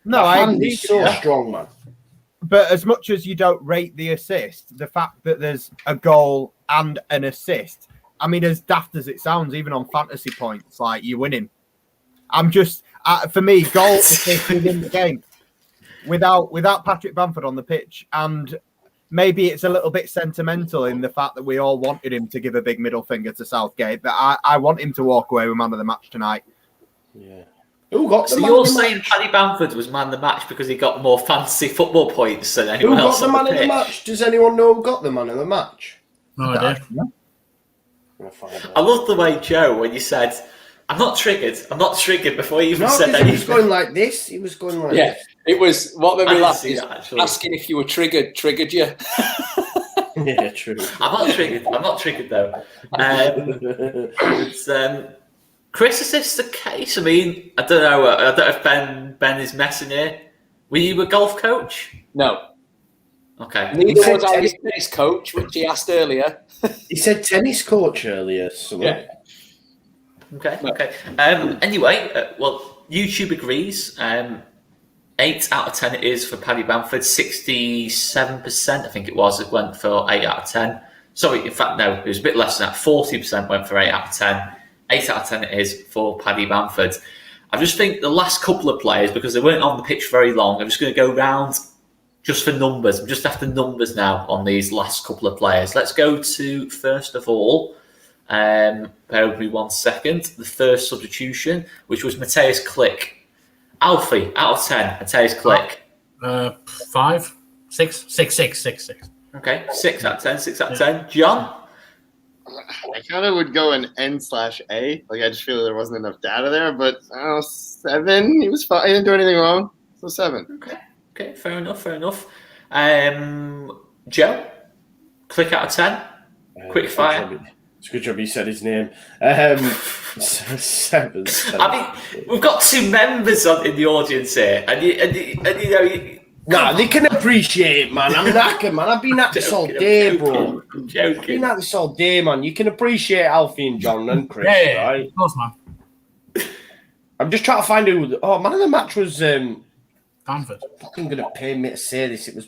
No, I agree. He's so strong, man. But as much as you don't rate the assist, the fact that there's a goal and an assist, I mean, as daft as it sounds, even on fantasy points, you're winning. I'm just, for me, goal assist within the game. Without Patrick Bamford on the pitch, and maybe it's a little bit sentimental in the fact that we all wanted him to give a big middle finger to Southgate, but I want him to walk away with man of the match tonight. Yeah. Who got So you're saying Paddy Bamford was man of the match because he got more fantasy football points than anyone else? Who got the man of the match? Does anyone know who got the man of the match? No idea. I love the way, Joe, when you said, I'm not triggered before you even said anything. He was going like this. He was going like this. It was, what made me laugh is actually. asking if you were triggered you. Yeah, true. I'm not triggered though. Chris, is this the case? I mean, I don't know if Ben is messing here. Were you a golf coach? No. Okay. Neither was I his tennis coach, which he asked earlier. He said tennis coach earlier. So Yeah. Okay. Anyway, well, YouTube agrees. 8 out of 10 it is for Paddy Bamford. 67%, I think it was, it went for 8 out of 10. Sorry, in fact, no, it was a bit less than that. 40% went for 8 out of 10. 8 out of 10 it is for Paddy Bamford. I just think the last couple of players, because they weren't on the pitch very long, I'm just going to go round just for numbers. I'm just after numbers now on these last couple of players. Let's go to, first of all, bear with me 1 second, the first substitution, which was Mateusz Klich. Alfie, out of 10, Mateusz Klich. 5, 6. Okay, 6 out of 10, 6 out of 10. John? I kind of would go an N/A. Like, I just feel there wasn't enough data there, but I don't know, 7. He was fine. He didn't do anything wrong. So 7. Okay, fair enough. Joe? Klich out of 10? Quick fire. It's a good job you said his name. 7. I mean, we've got 2 members in the audience here, and you know... Nah, they can appreciate it, man. I'm knackered, man. I've been at this all day, bro. I'm joking. I've been at this all day, man. You can appreciate Alfie and John and Chris, right? Of course, man. I'm just trying to find who... Oh, man of the match was... Bamford. Fucking going to pay me to say this. It was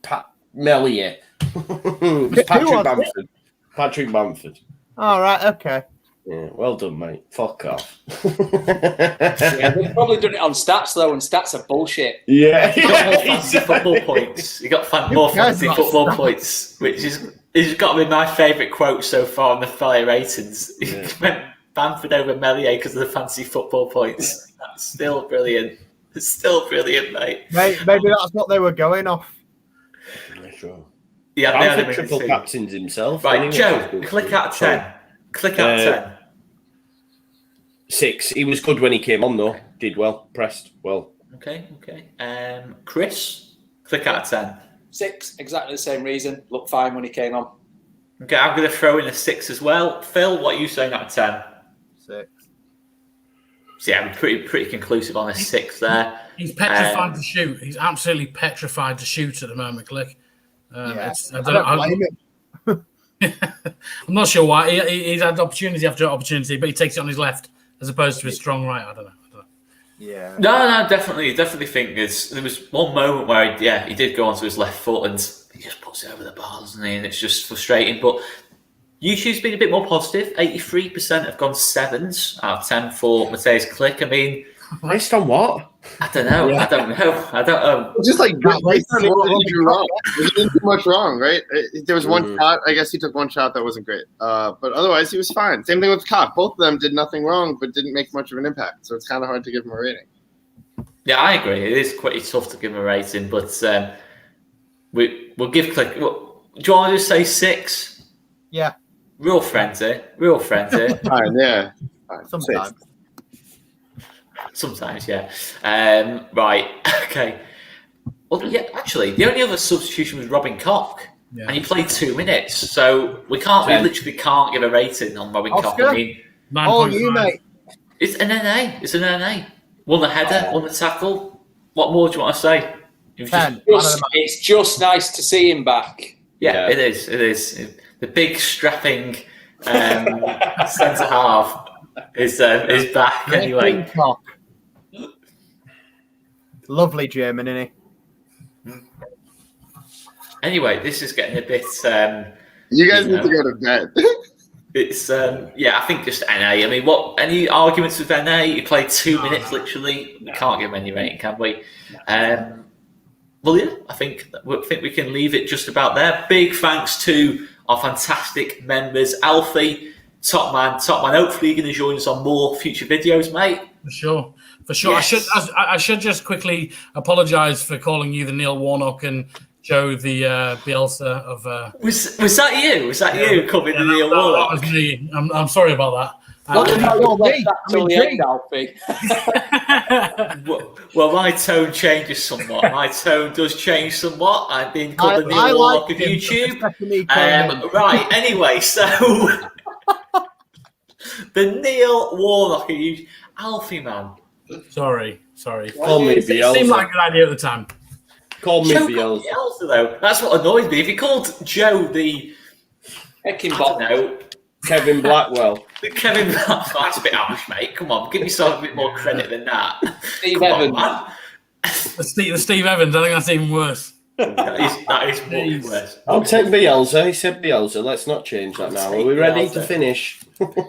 Pat Mellier. It was Patrick Bamford. Patrick Bamford. All right, okay. Yeah, well done, mate. Fuck off. Yeah, they've probably done it on stats, though, and stats are bullshit. Yeah. He got more fantasy football points. He got more fantasy football points, which is got to be my favourite quote so far on the fire ratings. He went Bamford over Mellier because of the fantasy football points. That's still brilliant. It's still brilliant, mate. Maybe that's what they were going off. Sure. Yeah, Bamford triple captains himself. Right, Joe, Klich out of 10. Klich out of 10. 6. He was good when he came on, though. Did well. Pressed well. Okay. Chris, Klich out of 10. 6, exactly the same reason. Looked fine when he came on. Okay, I'm going to throw in a 6 as well. Phil, what are you saying out of 10? 6. So yeah, I'm pretty conclusive on a 6 there. He's petrified to shoot. He's absolutely petrified to shoot at the moment, Klich. I don't blame him. I'm not sure why. He's had opportunity after opportunity, but he takes it on his left as opposed to his strong right. I don't know. Yeah. No, definitely think there was one moment where he did go onto his left foot and he just puts it over the bar, doesn't he? And it's just frustrating. But YouTube's been a bit more positive. 83% have gone 7s out of 10 for Mateusz Klich. I mean, based on what? I don't know. I don't know. Just like, what did he do wrong? He didn't do much wrong, right? There was one shot. I guess he took one shot that wasn't great. But otherwise, he was fine. Same thing with Koch. Both of them did nothing wrong, but didn't make much of an impact. So it's kind of hard to give him a rating. Yeah, I agree. It is quite tough to give him a rating, but we'll give Klich. Do you want to just say 6? Yeah. Real friends here. Fine, yeah. Fine. Sometimes, yeah. Right, okay. Well, yeah, actually, the only other substitution was Robin Koch, and he played 2 minutes, so we literally can't give a rating on Robin Koch. I mean, all you, mate. It's an NA. Won the header, won the tackle. What more do you want to say? It's just nice to see him back. Yeah, it is. The big strapping centre half is back anyway. Lovely German, isn't he? Anyway, this is getting a bit. You guys need to go to bed. It's I think just NA. I mean, any arguments with NA? He played 2 minutes literally. We can't give him any rating, can we? well, yeah, I think we can leave it just about there. Big thanks to our fantastic members, Alfie, top man. Hopefully, you're going to join us on more future videos, mate. For sure. Yes. I should just quickly apologise for calling you the Neil Warnock and Joe the Bielsa of. Was that you? Was that you coming to Neil That Warnock? was me. I'm sorry about that. Alfie. Well, my tone changes somewhat. My tone does change somewhat. I've been called the I Neil Warnock like of him, YouTube. especially Conan. Right, anyway, so the Neil Warnock of YouTube. Alfie, man. Sorry. Call me It seemed like Bielsa. a good idea at the time. Call me Joe Bielsa. called Bielsa, though. That's what annoyed me. If he called Joe the, I don't Heckingbottom. know, Kevin Blackwell. Kevin, that's a bit harsh, mate. Come on, give yourself a bit more credit than that. Steve Come on, Evans. man. The Steve Evans, I think that's even worse. That is much worse. I'll take Bielsa. He said Bielsa. Let's not change that now. Are we ready to finish? But Cheers,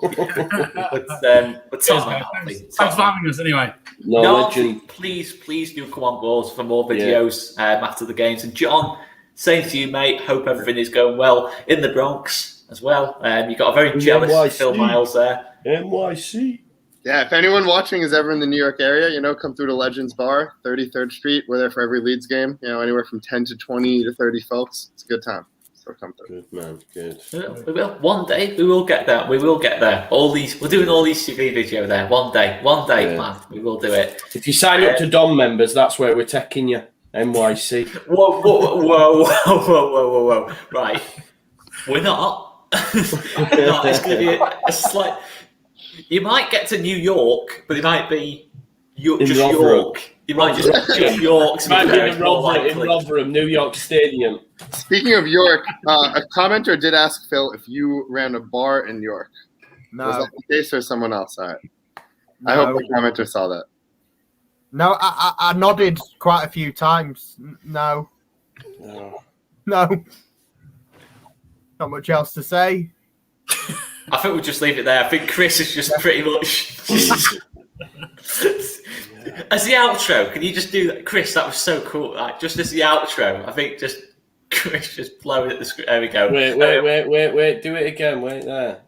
top mate. man, Alfie. Thanks for having us anyway. No, legend. Please do come on board for more videos after the games. And John, same to you, mate. Hope everything is going well in the Bronx as well. You got a very jealous NYC. Phil Miles there. NYC. Yeah, if anyone watching is ever in the New York area, come through to Legends Bar, 33rd Street. We're there for every Leeds game. Anywhere from 10 to 20 to 30 folks. It's a good time. So come through. Good man, good. We will. One day we will get there. We will get there. We're doing all these TV video there. One day, Yeah. man, we will do it. If you sign up to Dom members, that's where we're taking you. NYC. Whoa. Right. We're not. It's going to be a slight. You might get to New York, but it might be just Rotherham. York. You might just York. to be Might be fair, in it's more Rotherham, likely. New York Stadium. Speaking of York, a commenter did ask Phil if you ran a bar in York. Was No, that the case or someone else? All right. I hope the commenter saw that. no, I nodded quite a few times. No, Oh. not much else to say. I think we'll just leave it there. I think Chris is just pretty much. As the outro, can you just do that? Chris, that was so cool. Like, just as the outro, I think just Chris just blowing at the screen. There we go. Wait. Do it again. Wait there.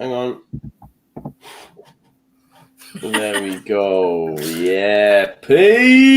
Hang on. There we go. Yeah. Peace.